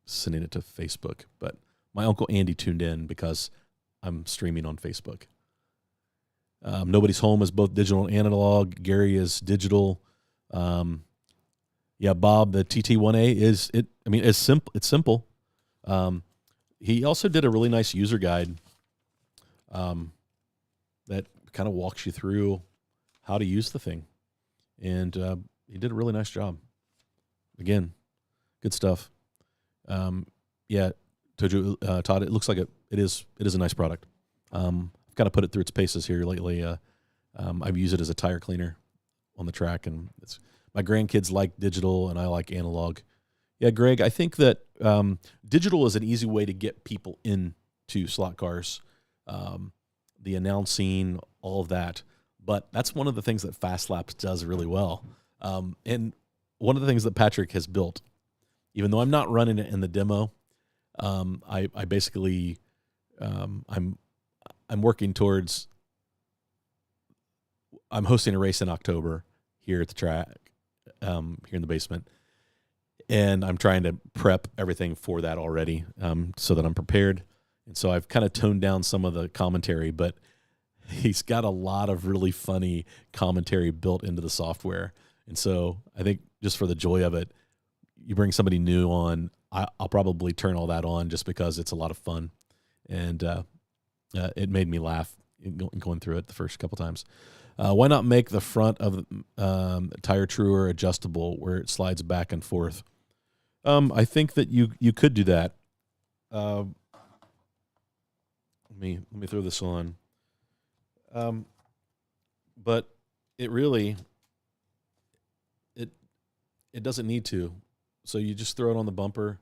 sending it to Facebook. But my Uncle Andy tuned in because I'm streaming on Facebook. Nobody's Home is both digital and analog. Gary is digital. Yeah, Bob, the TT1A it's simple. It's simple. He also did a really nice user guide that kind of walks you through how to use the thing. And he did a really nice job. Again, good stuff. Yeah, Tojo, Todd, it looks like it is a nice product. I've kind of put it through its paces here lately. I've used it as a tire cleaner on the track, and my grandkids like digital, and I like analog. Yeah, Greg, I think that digital is an easy way to get people into slot cars, the announcing, all of that. But that's one of the things that Fast Laps does really well. And one of the things that Patrick has built, even though I'm not running it in the demo, I basically I'm working towards. I'm hosting a race in October here at the track, here in the basement, and I'm trying to prep everything for that already, so that I'm prepared. And so I've kind of toned down some of the commentary, but he's got a lot of really funny commentary built into the software. And so I think just for the joy of it, you bring somebody new on, I'll probably turn all that on just because it's a lot of fun. And it made me laugh going through it the first couple times. Why not make the front of Tire Truer adjustable where it slides back and forth? I think that you could do that. Let me throw this on. But it really it doesn't need to. So you just throw it on the bumper.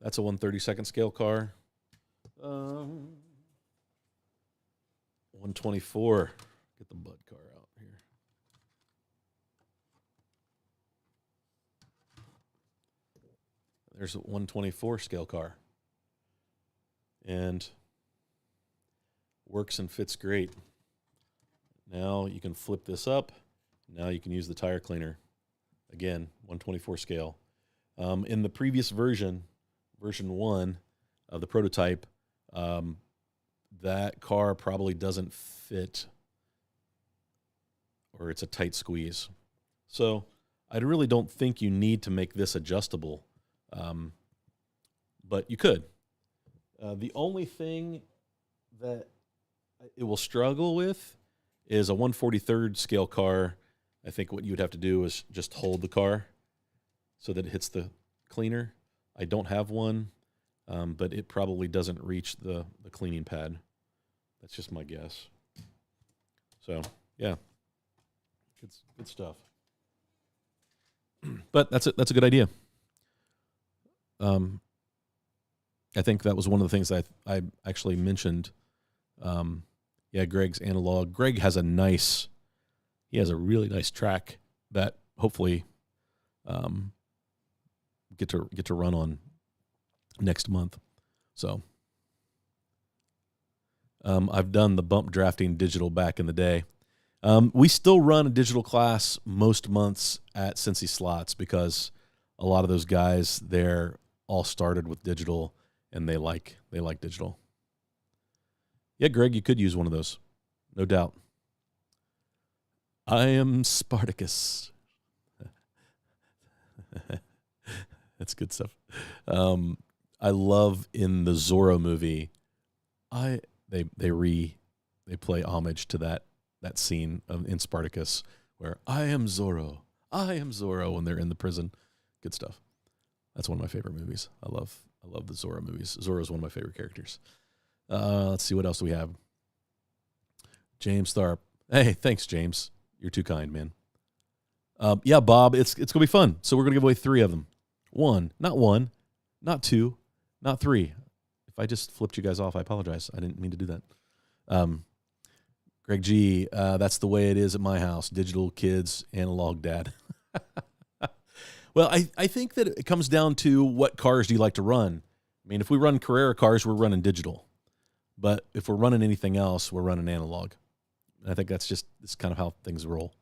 That's a 1/32 scale car. 124. Get the Bud car out here. There's a 124 scale car. And works and fits great. Now you can flip this up. Now you can use the tire cleaner. Again, 124 scale. In the previous version 1 of the prototype, that car probably doesn't fit, or it's a tight squeeze. So I really don't think you need to make this adjustable, but you could. The only thing that it will struggle with is a 1/43 scale car. I think what you would have to do is just hold the car so that it hits the cleaner. I don't have one, but it probably doesn't reach the cleaning pad. That's just my guess. So, yeah, good stuff. But that's a good idea. I think that was one of the things I actually mentioned. Yeah, Greg's analog. Greg has he has a really nice track that hopefully get to run on next month. So I've done the bump drafting digital back in the day. We still run a digital class most months at Cincy Slots because a lot of those guys there all started with digital and they like digital. Yeah, Greg, you could use one of those, no doubt. I am Spartacus. That's good stuff. I love in the Zorro movie. They play homage to that scene in Spartacus where I am Zorro when they're in the prison. Good stuff. That's one of my favorite movies. I love the Zorro movies. Zorro is one of my favorite characters. Let's see what else do we have. James Tharp. Hey, thanks, James. You're too kind, man. Yeah, Bob, it's gonna be fun. So we're gonna give away 3 of them. One, not 2, not 3. If I just flipped you guys off, I apologize. I didn't mean to do that. Greg G, that's the way it is at my house. Digital kids, analog dad. Well, I think that it comes down to what cars do you like to run. I mean, if we run Carrera cars, we're running digital. But if we're running anything else, we're running analog. And I think that's kind of how things roll.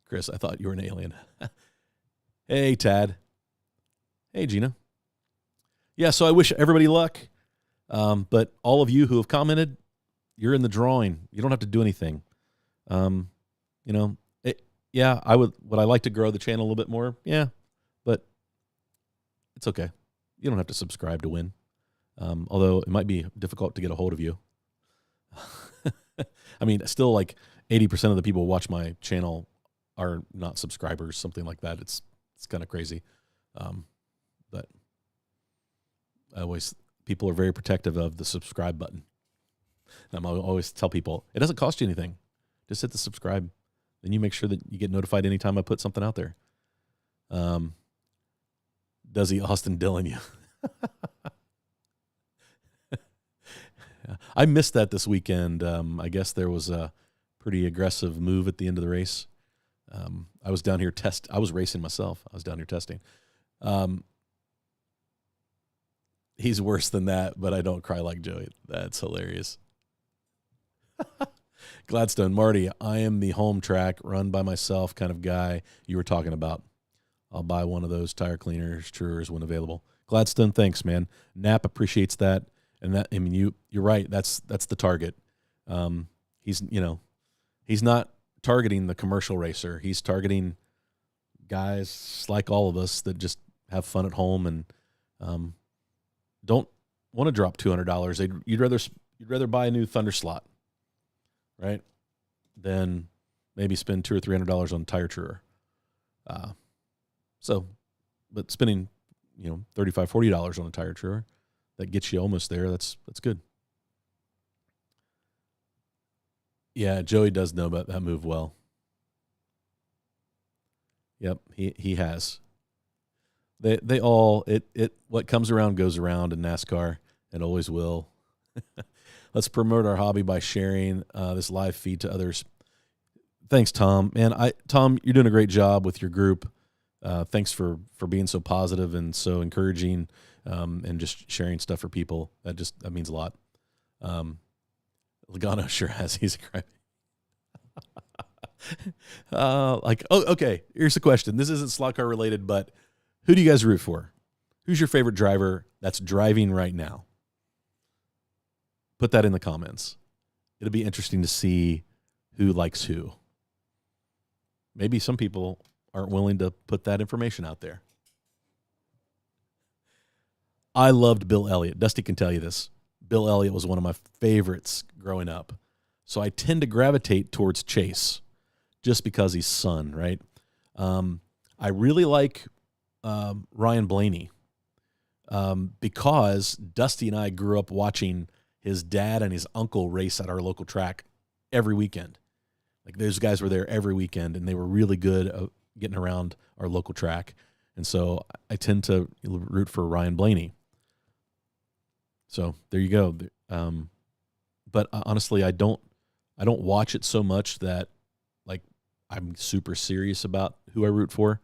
Chris, I thought you were an alien. Hey, Tad. Hey, Gina. Yeah, so I wish everybody luck. But all of you who have commented, you're in the drawing. You don't have to do anything. Yeah, would I like to grow the channel a little bit more? Yeah, but it's okay. You don't have to subscribe to win. Although it might be difficult to get a hold of you. I mean, still like 80% of the people who watch my channel are not subscribers, something like that. It's kind of crazy. But people are very protective of the subscribe button. And I always tell people, it doesn't cost you anything. Just hit the subscribe. Then you make sure that you get notified anytime I put something out there. Does he Austin Dillon you? I missed that this weekend. I guess there was a pretty aggressive move at the end of the race. I was down here I was racing myself. I was down here testing. He's worse than that, but I don't cry like Joey. That's hilarious. Gladstone, Marty, I am the home track, run by myself kind of guy you were talking about. I'll buy one of those tire cleaners, Truers when available. Gladstone, thanks, man. Knapp appreciates that. And that, I mean, you're right. That's the target. He's not targeting the commercial racer. He's targeting guys like all of us that just have fun at home and don't want to drop $200. You'd rather buy a new Thunder slot, right? Than maybe spend $200 or $300 on a tire truer. But spending $35, $40 on a tire truer, that gets you almost there. That's good. Yeah, Joey does know about that move well. Yep, he has. They all what comes around goes around in NASCAR. It always will. Let's promote our hobby by sharing this live feed to others. Thanks, Tom. Man, Tom, you're doing a great job with your group. Thanks for being so positive and so encouraging, and just sharing stuff for people. That means a lot. Logano sure has. He's a okay. Here's a question. This isn't slot car related, but who do you guys root for? Who's your favorite driver that's driving right now? Put that in the comments. It'll be interesting to see who likes who. Maybe some people aren't willing to put that information out there. I loved Bill Elliott. Dusty can tell you this. Bill Elliott was one of my favorites growing up. So I tend to gravitate towards Chase just because he's son, right? I really like Ryan Blaney because Dusty and I grew up watching his dad and his uncle race at our local track every weekend. Like those guys were there every weekend, and they were really good at getting around our local track. And so I tend to root for Ryan Blaney. So there you go. But honestly, I don't watch it so much that like I'm super serious about who I root for.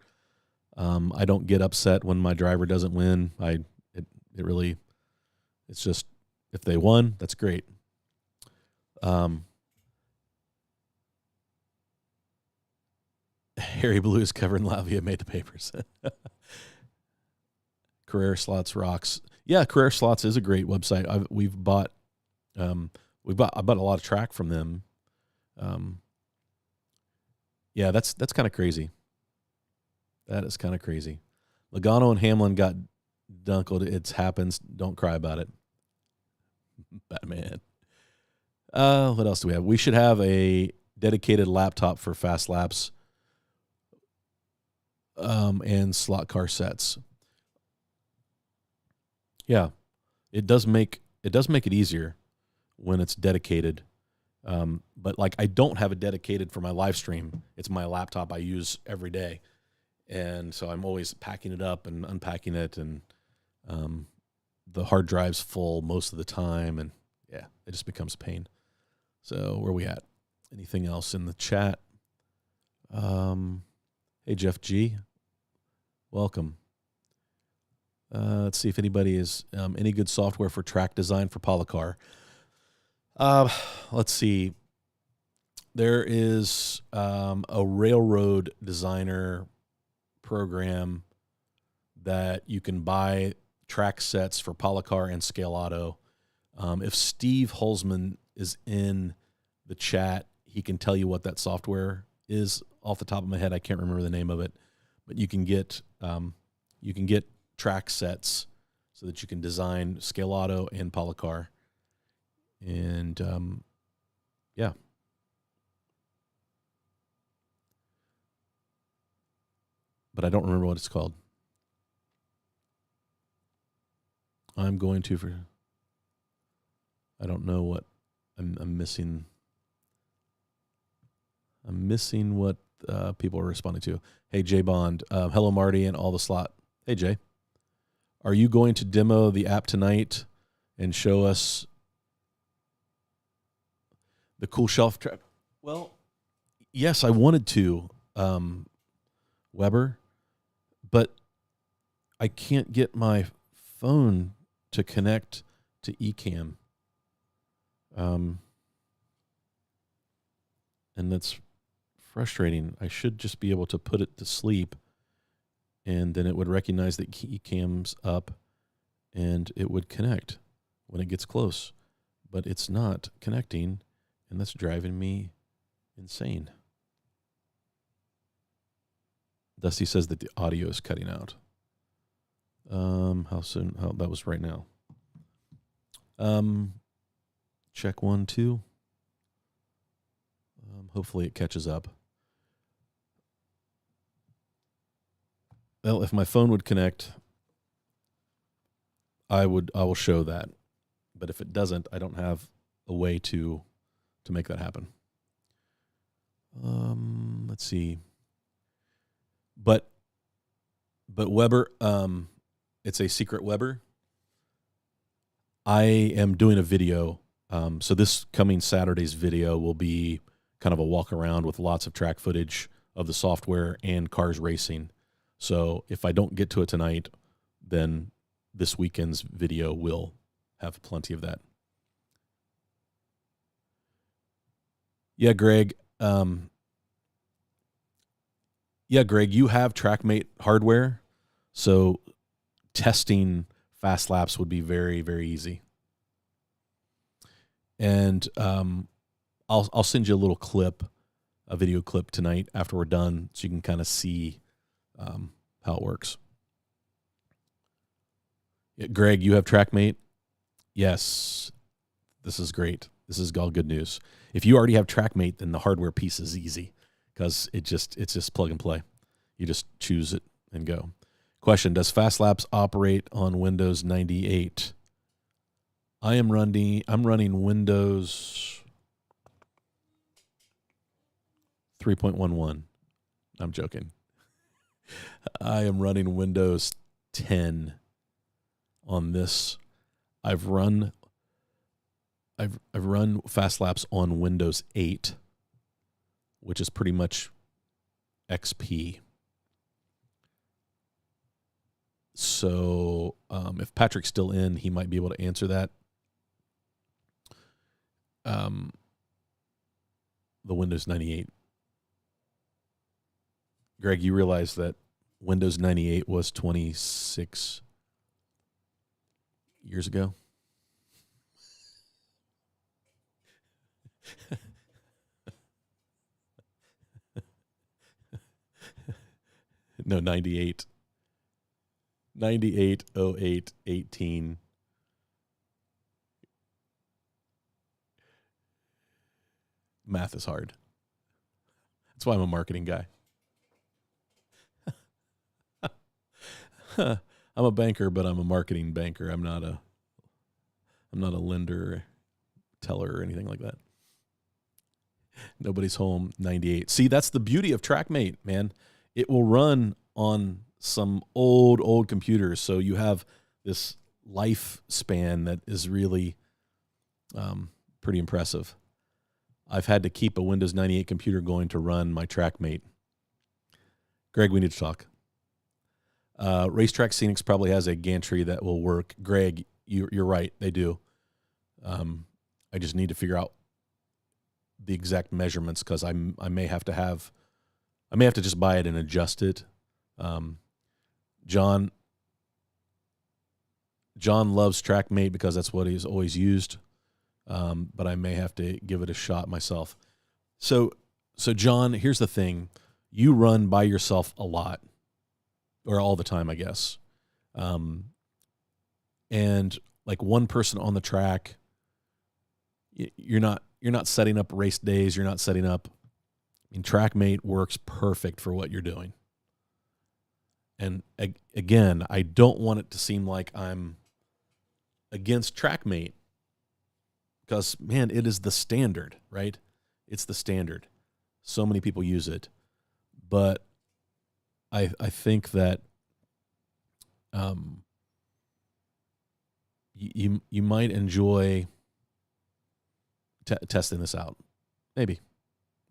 I don't get upset when my driver doesn't win. It's just if they won, that's great. Harry Blue is covering Lavia made the papers. Carrera Slots rocks. Yeah, Carrera Slots is a great website. I bought a lot of track from them. Yeah, that's kind of crazy. That is kind of crazy. Logano and Hamlin got dunkled. It happens. Don't cry about it. Batman. What else do we have? We should have a dedicated laptop for fast laps and slot car sets. Yeah, it does make it easier when it's dedicated. But like, I don't have it dedicated for my live stream. It's my laptop I use every day. And so I'm always packing it up and unpacking it, and the hard drive's full most of the time, and yeah, it just becomes a pain. So where are we at? Anything else in the chat? Hey, Jeff G. Welcome. Let's see if anybody is any good software for track design for Polycar. Let's see. There is a railroad designer program that you can buy track sets for Polycar and Scale Auto. If Steve Holzman is in the chat, he can tell you what that software is. Off the top of my head, I can't remember the name of it, but you can get track sets so that you can design Scale Auto and Polycar. And yeah. But I don't remember what it's called. I'm going to I don't know what I'm missing. I'm missing what people are responding to. Hey, Jay Bond. Hello, Marty, and all the slot. Hey, Jay. Are you going to demo the app tonight and show us the cool shelf trap? Well, yes, I wanted to, Weber, but I can't get my phone to connect to Ecamm. And that's frustrating. I should just be able to put it to sleep, and then it would recognize that Ecamm's up, and it would connect when it gets close. But it's not connecting, and that's driving me insane. Dusty says that the audio is cutting out. How soon? That was right now. Check 1, 2. Hopefully it catches up. Well, if my phone would connect, I will show that. But if it doesn't, I don't have a way to make that happen. Let's see. But Weber, it's a secret Weber. I am doing a video. So this coming Saturday's video will be kind of a walk around with lots of track footage of the software and cars racing. So if I don't get to it tonight, then this weekend's video will have plenty of that. Yeah, Greg. You have TrackMate hardware, so testing fast laps would be very, very easy. And I'll send you a little clip, a video clip tonight after we're done, so you can kind of see how it works. Yeah, Greg, you have TrackMate? Yes. This is great. This is all good news. If you already have TrackMate, then the hardware piece is easy because it's just plug and play. You just choose it and go. Question: does Fast Laps operate on Windows 98? I'm running Windows 3.11. I'm joking. I am running Windows 10 on this. I've run Fast Laps on Windows 8, which is pretty much XP. So if Patrick's still in, he might be able to answer that. The Windows 98. Greg, you realize that Windows 98 was 26 years ago? No, 98. 98, 08, 18. Math is hard. That's why I'm a marketing guy. I'm a banker, but I'm a marketing banker. I'm not a lender, teller, or anything like that. Nobody's home, 98. See, that's the beauty of TrackMate, man. It will run on some old computers, so you have this lifespan that is really pretty impressive. I've had to keep a Windows 98 computer going to run my TrackMate. Greg, we need to talk. Racetrack Scenics probably has a gantry that will work. Greg, you're right, they do. I just need to figure out the exact measurements because I may have to just buy it and adjust it. John loves TrackMate because that's what he's always used. But I may have to give it a shot myself. So John, here's the thing. You run by yourself a lot, or all the time, I guess. And like one person on the track, you're not setting up race days. You're not setting up. I mean, TrackMate works perfect for what you're doing. And again, I don't want it to seem like I'm against TrackMate because, man, it is the standard, right? It's the standard. So many people use it. But I think that you might enjoy testing this out. Maybe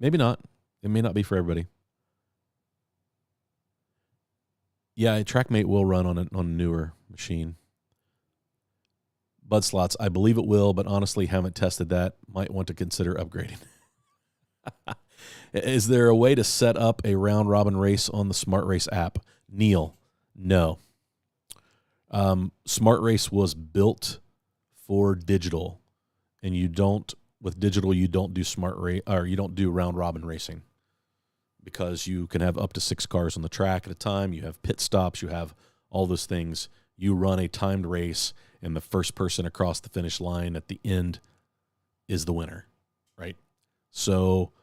not. It may not be for everybody. Yeah, TrackMate will run on a newer machine. Bud Slots, I believe it will, but honestly haven't tested that. Might want to consider upgrading. Is there a way to set up a round robin race on the Smart Race app? Neil, no. Smart Race was built for digital, and with digital you don't do you don't do round robin racing because you can have up to 6 cars on the track at a time. You have pit stops, you have all those things. You run a timed race, and the first person across the finish line at the end is the winner, right? So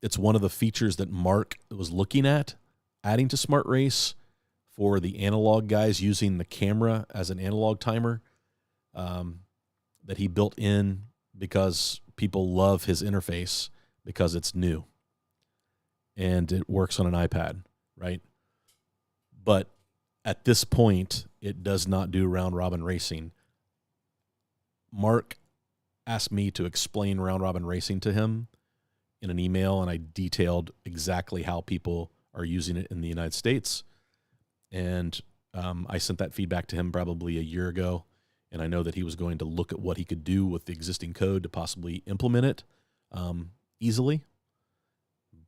it's one of the features that Mark was looking at adding to Smart Race for the analog guys using the camera as an analog timer that he built in because people love his interface because it's new and it works on an iPad, right? But at this point, it does not do round-robin racing. Mark asked me to explain round-robin racing to him in an email, and I detailed exactly how people are using it in the United States. And I sent that feedback to him probably a year ago, and I know that he was going to look at what he could do with the existing code to possibly implement it easily.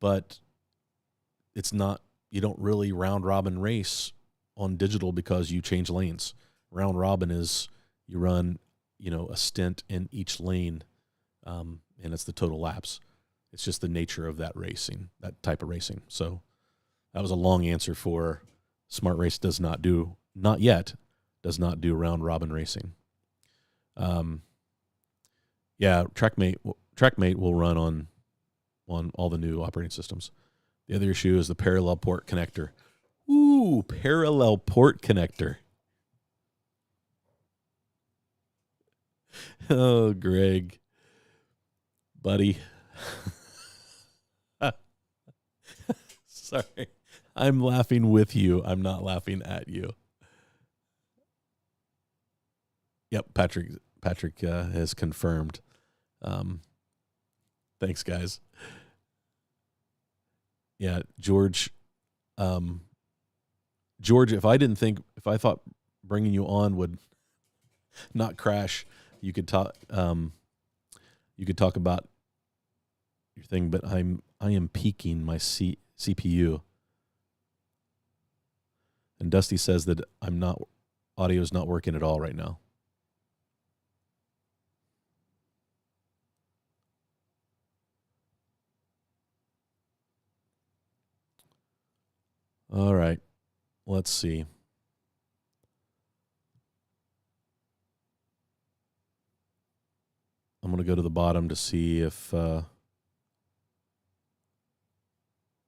But it's not, you don't really round-robin race on digital because you change lanes. Round robin is you run, a stint in each lane, and it's the total laps. It's just the nature of that racing, that type of racing. So that was a long answer for Smart Race does not do round robin racing. Yeah, TrackMate will run on all the new operating systems. The other issue is the parallel port connector. Ooh, parallel port connector. Oh, Greg. Buddy. Sorry. I'm laughing with you. I'm not laughing at you. Yep, Patrick has confirmed. Thanks, guys. Yeah, George. George, if I thought bringing you on would not crash, you could talk. You could talk about your thing, but I am peaking my CPU. And Dusty says that audio is not working at all right now. All right. Let's see. I'm going to go to the bottom to see if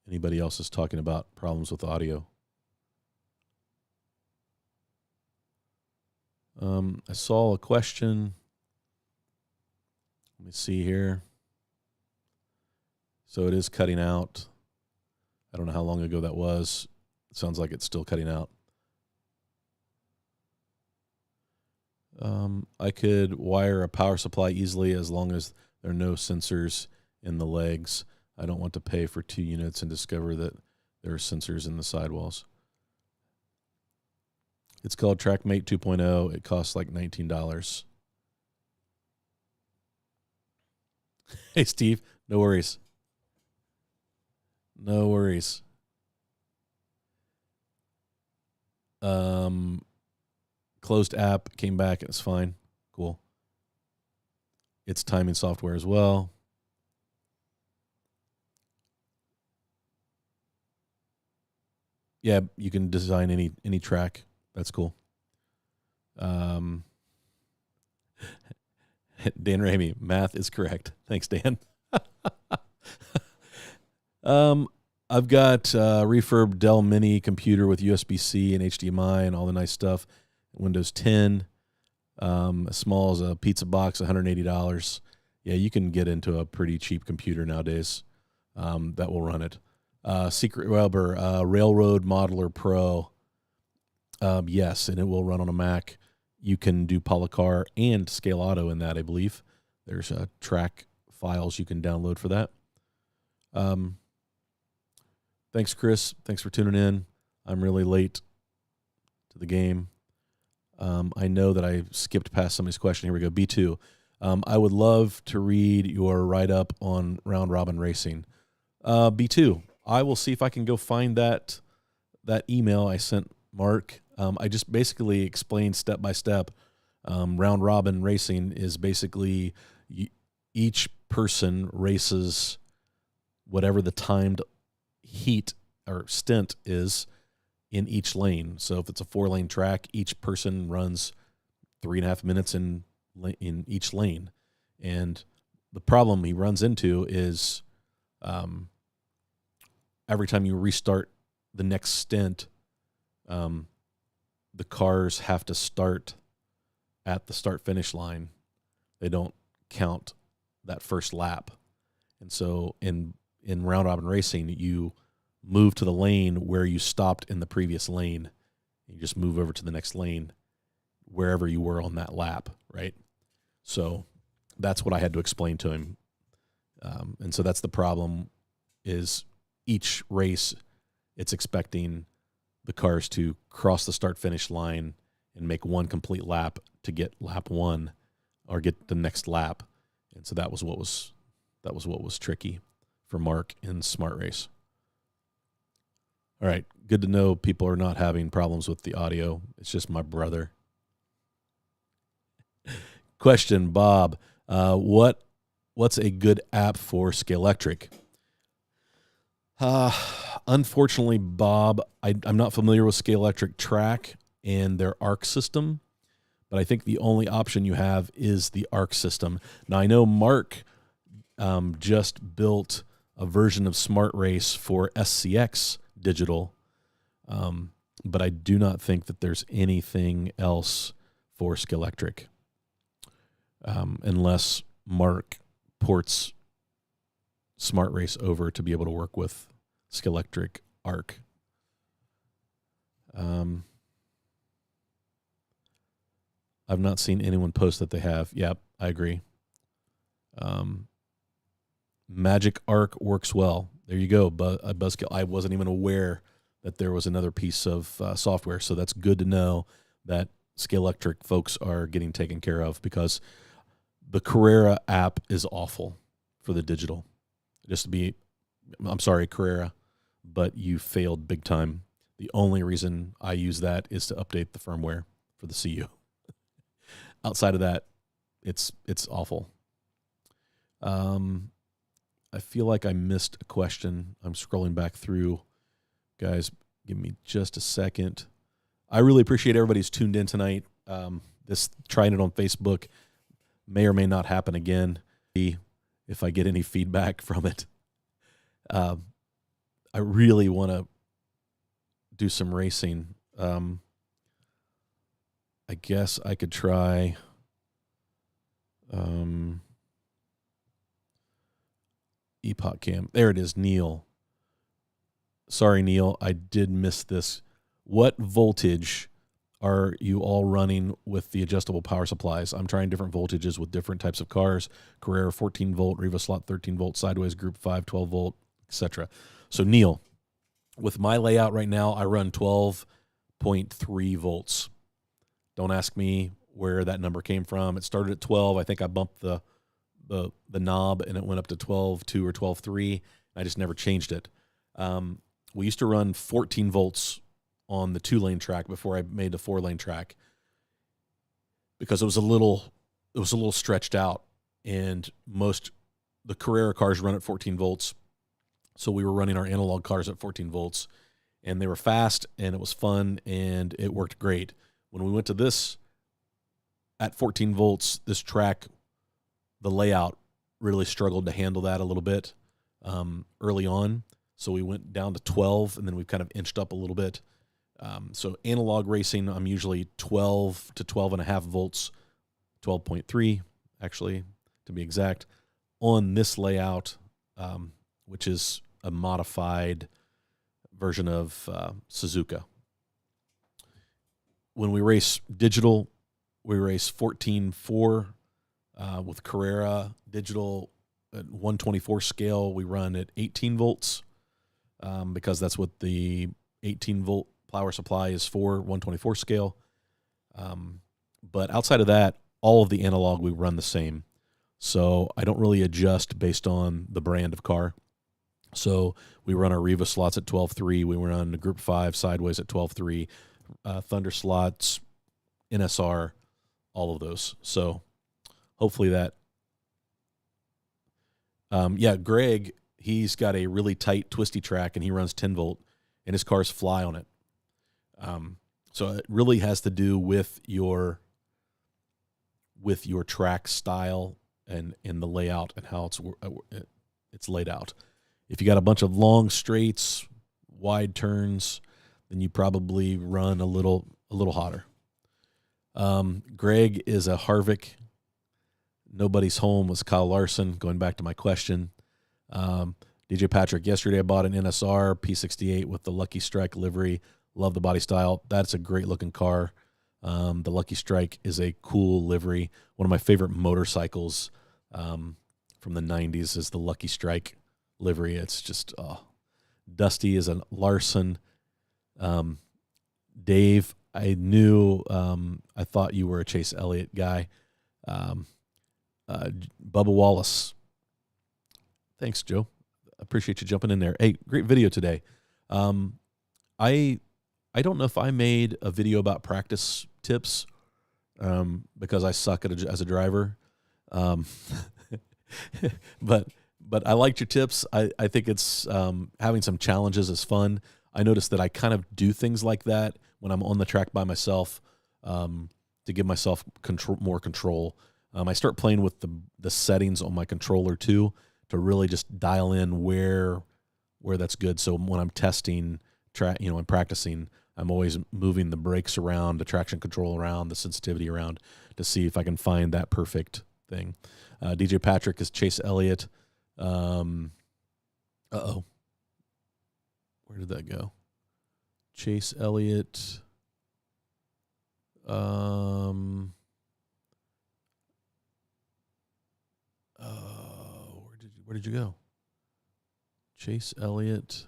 anybody else is talking about problems with audio. I saw a question. Let me see here. So it is cutting out. I don't know how long ago that was. It sounds like it's still cutting out. I could wire a power supply easily as long as there are no sensors in the legs. I don't want to pay for 2 units and discover that there are sensors in the sidewalls. It's called TrackMate 2.0. It costs like $19. Hey, Steve, no worries. No worries. Closed app, came back, it's fine. Cool. It's timing software as well. Yeah, you can design any track. That's cool. Dan Ramey, math is correct. Thanks, Dan. I've got refurb Dell Mini computer with USB-C and HDMI and all the nice stuff. Windows 10, as small as a pizza box, $180. Yeah, you can get into a pretty cheap computer nowadays that will run it. Secret Weber, Railroad Modeler Pro. Yes, and it will run on a Mac. You can do Polycar and Scale Auto in that, I believe. There's track files you can download for that. Thanks, Chris. Thanks for tuning in. I'm really late to the game. I know that I skipped past somebody's question. Here we go. B2. I would love to read your write-up on Round Robin Racing. B2. I will see if I can go find that email I sent Mark. I just basically explained step by step. Round Robin Racing is basically each person races whatever the timed heat or stint is in each lane. So if it's a 4-lane track, each person runs 3.5 minutes in each lane. And the problem he runs into is every time you restart the next stint, the cars have to start at the start-finish line. They don't count that first lap. And so in Round Robin Racing, you move to the lane where you stopped in the previous lane. You just move over to the next lane wherever you were on that lap, right? So that's what I had to explain to him. And so that's the problem is each race, it's expecting the cars to cross the start-finish line and make one complete lap to get lap one or get the next lap. And so that was what was tricky for Mark in Smart Race. All right, good to know people are not having problems with the audio. It's just my brother. Question, Bob. What's a good app for Scalextric? Unfortunately, Bob, I'm not familiar with Scalextric Track and their ARC system, but I think the only option you have is the ARC system. Now, I know Mark just built a version of Smart Race for SCX Digital, but I do not think that there's anything else for Scalextric unless Mark ports Smart Race over to be able to work with Scalextric ARC. I've not seen anyone post that they have. Yep, I agree. Magic Arc works well. There you go, Buzzkill. I wasn't even aware that there was another piece of software, so that's good to know that Scalextric folks are getting taken care of because the Carrera app is awful for the digital. I'm sorry, Carrera, but you failed big time. The only reason I use that is to update the firmware for the CU. Outside of that, it's awful. I feel like I missed a question. I'm scrolling back through. Guys, give me just a second. I really appreciate everybody's tuned in tonight. This trying it on Facebook may or may not happen again if I get any feedback from it. I really want to do some racing. I guess I could try Epoch Cam. There it is, Neil. Sorry, Neil, I did miss this. What voltage are you all running with the adjustable power supplies? I'm trying different voltages with different types of cars. Carrera 14 volt, Riva slot 13 volt, Sideways Group 5 12 volt, etc. So Neil, with my layout right now, I run 12.3 volts. Don't ask me where that number came from. It started at 12. I think I bumped the knob and it went up to 12.2 or 12.3. I just never changed it. We used to run 14 volts on the 2-lane track before I made the 4-lane track because it was a little stretched out, and the Carrera cars run at 14 volts. So we were running our analog cars at 14 volts, and they were fast and it was fun and it worked great. When we went to this at 14 volts, this track, the layout really struggled to handle that a little bit early on. So we went down to 12, and then we've kind of inched up a little bit. So analog racing, I'm usually 12 to 12.5 volts, 12.3 actually, to be exact, on this layout, which is a modified version of Suzuka. When we race digital, we race 14.4 with Carrera digital at 124 scale. We run at 18 volts because that's what the 18 volt power supply is for, 124 scale. But outside of that, all of the analog we run the same. So I don't really adjust based on the brand of car. So we run our Riva slots at 12.3. We run the Group 5 Sideways at 12.3. Thunder slots, NSR, all of those. So hopefully that. Greg, he's got a really tight, twisty track, and he runs 10 volt, and his cars fly on it. So it really has to do with your track style and the layout and how it's laid out. If you got a bunch of long straights, wide turns, then you probably run a little hotter. Greg is a Harvick. Nobody's home was Kyle Larson, going back to my question. DJ Patrick, yesterday I bought an NSR P68 with the Lucky Strike livery. Love the body style. That's a great looking car. The Lucky Strike is a cool livery. One of my favorite motorcycles from the 90s is the Lucky Strike livery. It's just Dusty is a Larson. Dave, I knew, I thought you were a Chase Elliott guy. Bubba Wallace. Thanks, Joe. Appreciate you jumping in there. Hey, great video today. I don't know if I made a video about practice tips because I suck as a driver. But I liked your tips. I think it's having some challenges is fun. I noticed that I kind of do things like that when I'm on the track by myself to give myself more control. I start playing with the settings on my controller too to really just dial in where that's good. So when I'm testing and practicing, I'm always moving the brakes around, the traction control around, the sensitivity around to see if I can find that perfect thing. DJ Patrick is Chase Elliott. Where did that go? Chase Elliott. Where did you go? Chase Elliott.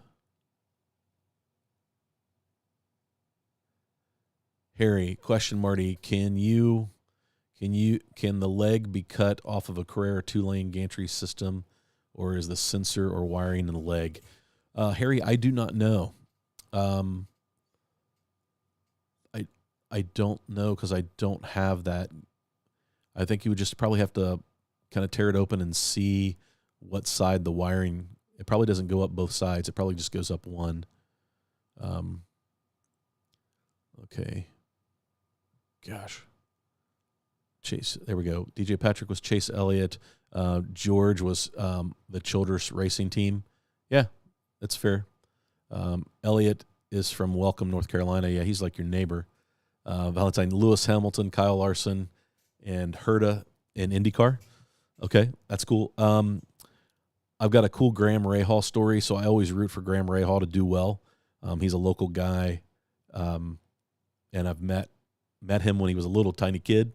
Harry, question Marty, can the leg be cut off of a Carrera 2-lane gantry system, or is the sensor or wiring in the leg? Harry, I do not know. I don't know because I don't have that. I think you would just probably have to kind of tear it open and see what side the wiring. It probably doesn't go up both sides. It probably just goes up one. Okay. Gosh. Chase. There we go. DJ Patrick was Chase Elliott. George was the Childress Racing Team. Yeah, that's fair. Elliott is from Welcome, North Carolina. Yeah, he's like your neighbor. Valentine, Lewis Hamilton, Kyle Larson, and Herta in IndyCar. Okay, that's cool. I've got a cool Graham Rahal story, so I always root for Graham Rahal to do well. He's a local guy, and I've met him when he was a little tiny kid,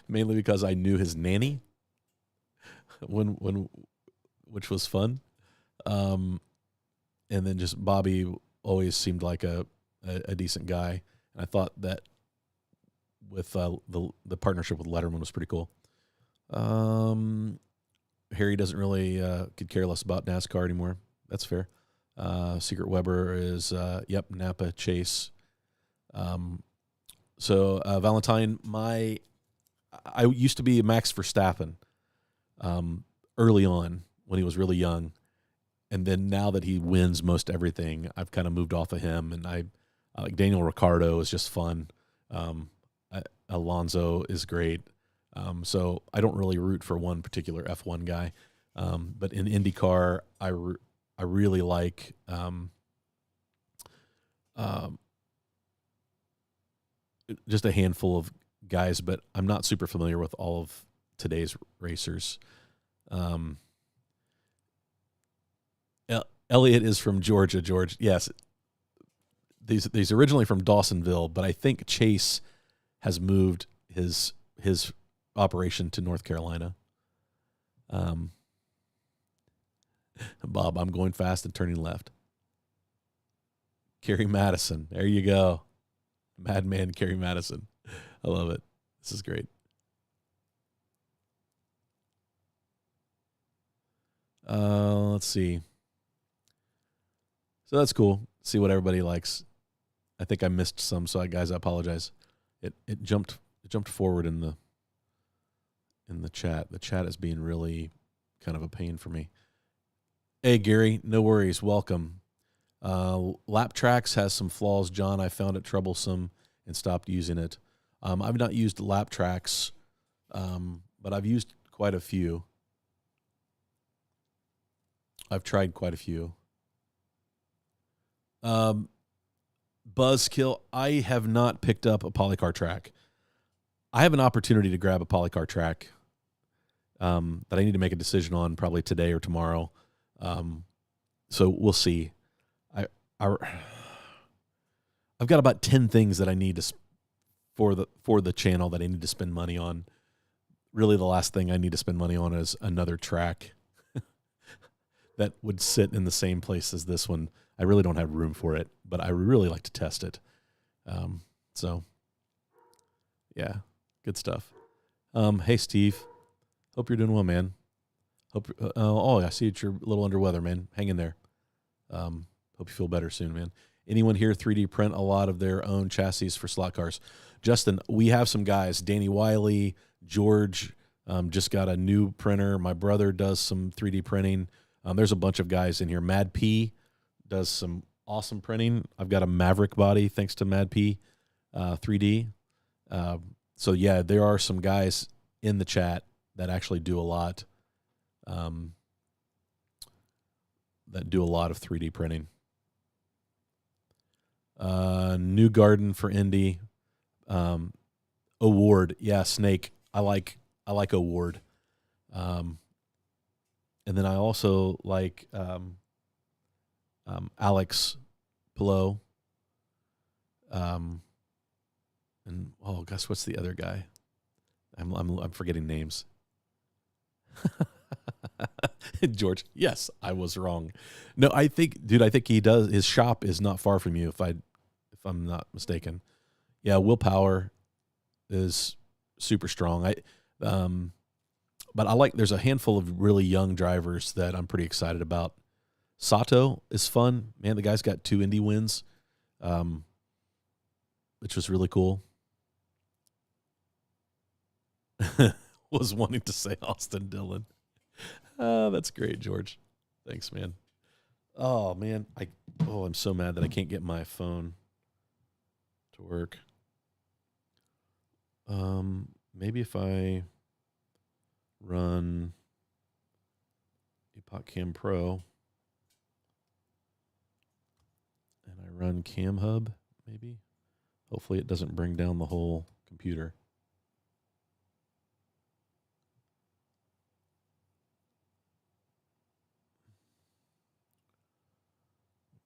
mainly because I knew his nanny, which was fun. And then just Bobby always seemed like a decent guy. And I thought that with the partnership with Letterman was pretty cool. Harry doesn't really could care less about NASCAR anymore. That's fair. Secret Weber is Napa Chase. So Valentine, I used to be Max Verstappen early on when he was really young. And then now that he wins most everything, I've kind of moved off of him. And I like Daniel Ricciardo is just fun. Alonso is great. So I don't really root for one particular F1 guy. But in IndyCar, I really like just a handful of guys, but I'm not super familiar with all of today's racers. Elliott is from Georgia, George. Yes. These originally from Dawsonville, but I think Chase has moved his operation to North Carolina. Bob, I'm going fast and turning left. Kerry Madison. There you go. Madman Kerry Madison. I love it. This is great. Let's see. So that's cool. See what everybody likes. I think I missed some, so guys, I apologize. It jumped forward in the chat. The chat is being really kind of a pain for me. Hey Gary, no worries. Welcome. LapTracks has some flaws, John. I found it troublesome and stopped using it. I've not used LapTracks, but I've used quite a few. I've tried quite a few. Buzzkill, I have not picked up a Polycar track. I have an opportunity to grab a Polycar track that I need to make a decision on probably today or tomorrow. So we'll see. I've got about 10 things that I need to for the channel that I need to spend money on. Really, the last thing I need to spend money on is another track that would sit in the same place as this one. I really don't have room for it, but I really like to test it. So, yeah, good stuff. Hey, Steve. Hope you're doing well, man. I see that you're a little under weather, man. Hang in there. Hope you feel better soon, man. Anyone here 3D print a lot of their own chassis for slot cars? Justin, we have some guys. Danny Wiley, George just got a new printer. My brother does some 3D printing. There's a bunch of guys in here. Mad P does some awesome printing. I've got a Maverick body thanks to Mad P 3D. So, yeah, there are some guys in the chat that actually do a lot. That do a lot of 3D printing. New Garden for Indy. Award. Yeah, Snake. I like Award. And then I also like Alex Pillow. And guess what's the other guy? I'm forgetting names. George. Yes, I was wrong. No, I think he does. His shop is not far from you, if I'm not mistaken. Yeah, Willpower is super strong. But I like. There's a handful of really young drivers that I'm pretty excited about. Sato is fun, man. The guy's got 2 Indy wins. which was really cool. Was wanting to say Austin Dillon. That's great, George. Thanks, man. Oh man, I'm so mad that I can't get my phone to work. Maybe if I run Epoch Cam Pro and I run Cam Hub, maybe. Hopefully it doesn't bring down the whole computer.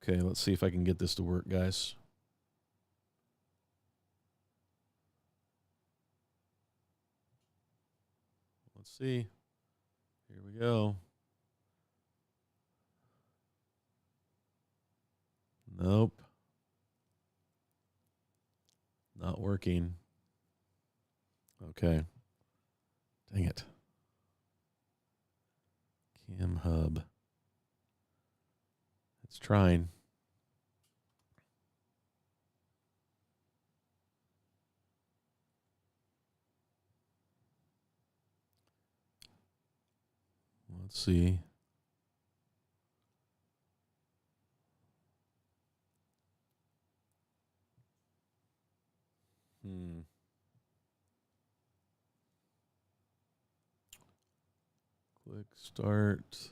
Okay, let's see if I can get this to work, guys. Let's see. Here we go. Nope. Not working. Okay. Dang it. Cam Hub. It's trying. Let's see. Click start.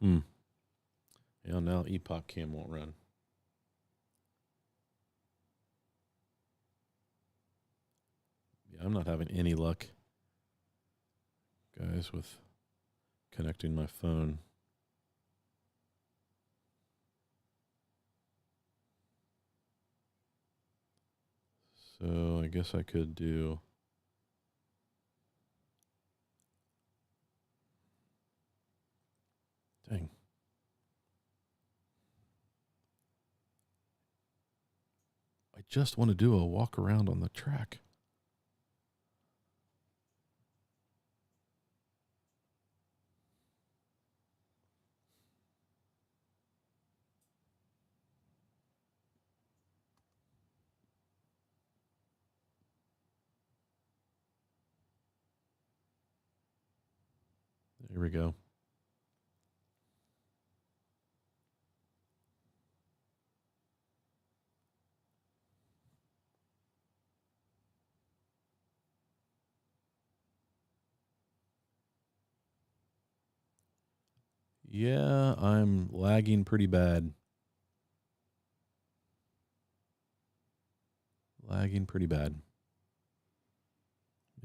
Yeah, now Epoch Cam won't run. Yeah, I'm not having any luck, guys, with connecting my phone. So I guess I could do... Dang. I just want to do a walk around on the track. There we go. Yeah, I'm lagging pretty bad. Lagging pretty bad.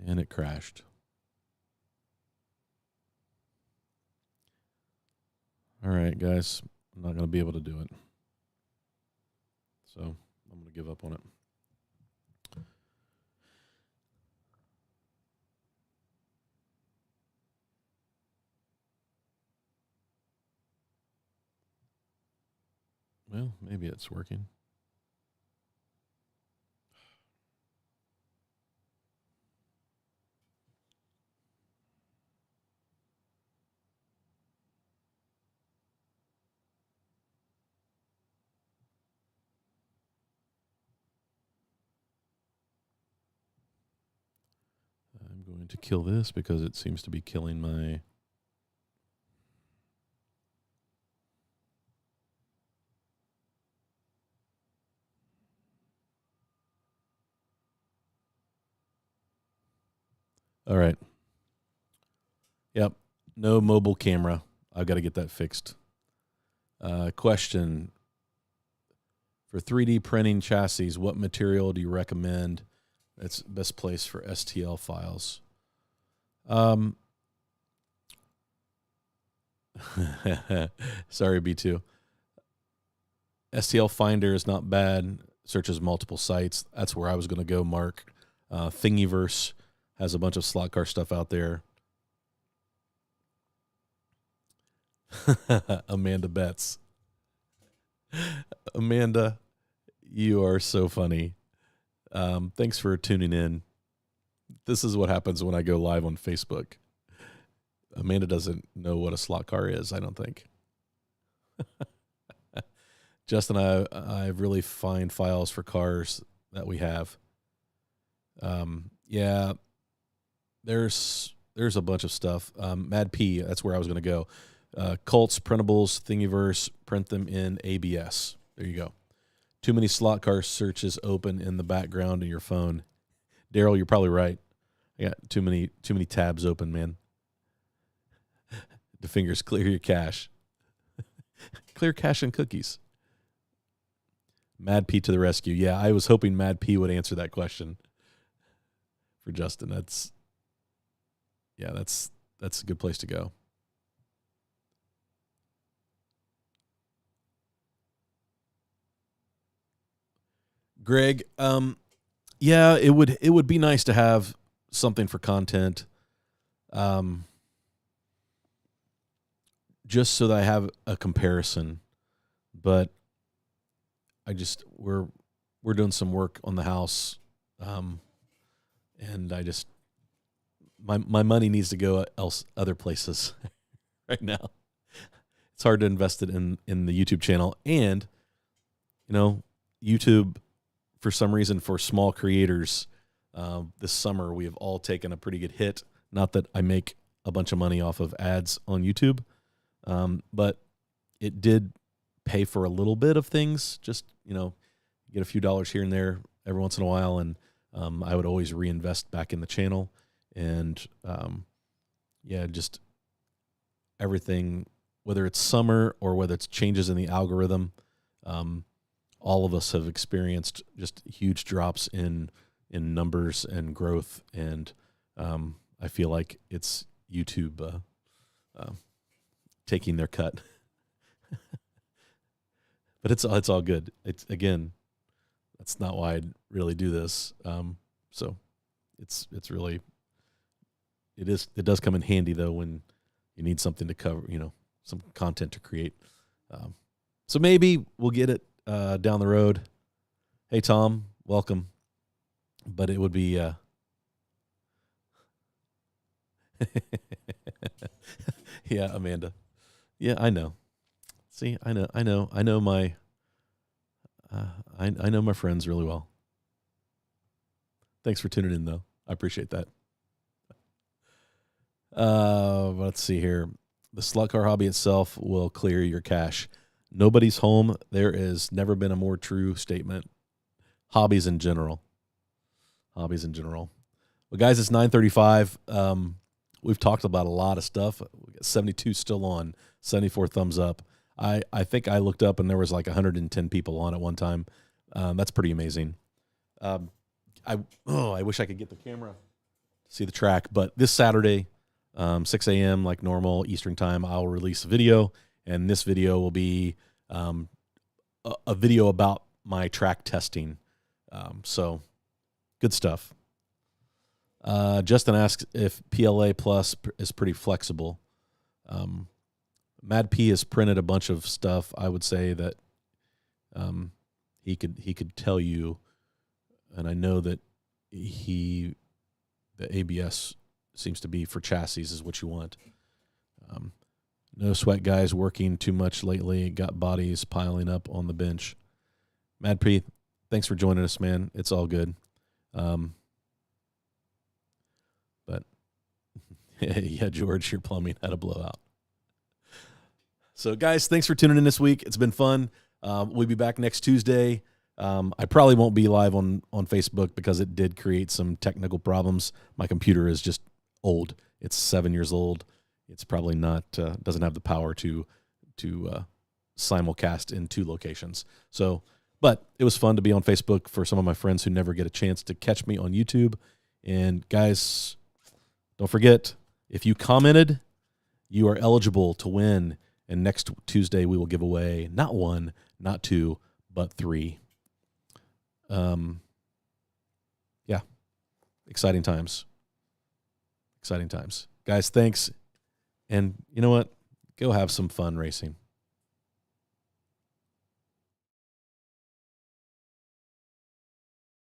And it crashed. All right, guys. I'm not going to be able to do it. So I'm going to give up on it. Well, maybe it's working. I'm going to kill this because it seems to be killing my... All right. Yep. No mobile camera. I've got to get that fixed. Question. For 3D printing chassis, what material do you recommend that's best place for STL files? Sorry, B2. STL Finder is not bad. Searches multiple sites. That's where I was going to go, Mark. Thingiverse has a bunch of slot car stuff out there. Amanda Betts. Amanda, you are so funny. Thanks for tuning in. This is what happens when I go live on Facebook. Amanda doesn't know what a slot car is, I don't think. Justin, I really find files for cars that we have. Yeah, there's a bunch of stuff. Mad P, that's where I was going to go. Colts, printables, Thingiverse, print them in ABS. There you go. Too many slot car searches open in the background of your phone. Daryl, you're probably right. I got too many tabs open, man. The fingers clear your cache. Clear cache and cookies. Mad P to the rescue. Yeah, I was hoping Mad P would answer that question for Justin. That's a good place to go. Greg, yeah, it would be nice to have something for content, just so that I have a comparison. But we're doing some work on the house, and my money needs to go other places right now. It's hard to invest it in the YouTube channel, and YouTube, for some reason, for small creators, this summer we have all taken a pretty good hit. Not that I make a bunch of money off of ads on YouTube, but it did pay for a little bit of things. Just get a few dollars here and there every once in a while, and I would always reinvest back in the channel. And just everything, whether it's summer or whether it's changes in the algorithm, all of us have experienced just huge drops in numbers and growth, and I feel like it's YouTube taking their cut. But it's all good. It's, again, that's not why I really do this. So it's really, it does come in handy though when you need something to cover, some content to create. So maybe we'll get it down the road. Hey Tom, welcome. But it would be yeah, Amanda. Yeah, I know. See, I know my I know my friends really well. Thanks for tuning in though. I appreciate that. Let's see here. The slot car hobby itself will clear your cache. Nobody's home. There has never been a more true statement. Hobbies in general. Well, guys, it's 9:35. We've talked about a lot of stuff. We got 72 still on, 74 thumbs up. I think I looked up and there was like 110 people on at one time. That's pretty amazing. I wish I could get the camera to see the track, but this Saturday, 6 a.m. like normal Eastern time, I'll release a video, and this video will be a video about my track testing. So good stuff. Justin asks if PLA Plus is pretty flexible. Mad P has printed a bunch of stuff. I would say that he could tell you, and I know that the ABS seems to be for chassis is what you want. No sweat guys working too much lately. Got bodies piling up on the bench. Mad P, thanks for joining us, man. It's all good. But yeah, George, your plumbing had a blowout. So guys, thanks for tuning in this week. It's been fun. We'll be back next Tuesday. I probably won't be live on Facebook because it did create some technical problems. My computer is just old. It's 7 years old. It's probably not doesn't have the power to simulcast in two locations. So, but it was fun to be on Facebook for some of my friends who never get a chance to catch me on YouTube. And guys, don't forget, if you commented, you are eligible to win. And next Tuesday we will give away not one, not two, but 3. Yeah, exciting times. Guys, thanks. And you know what? Go have some fun racing.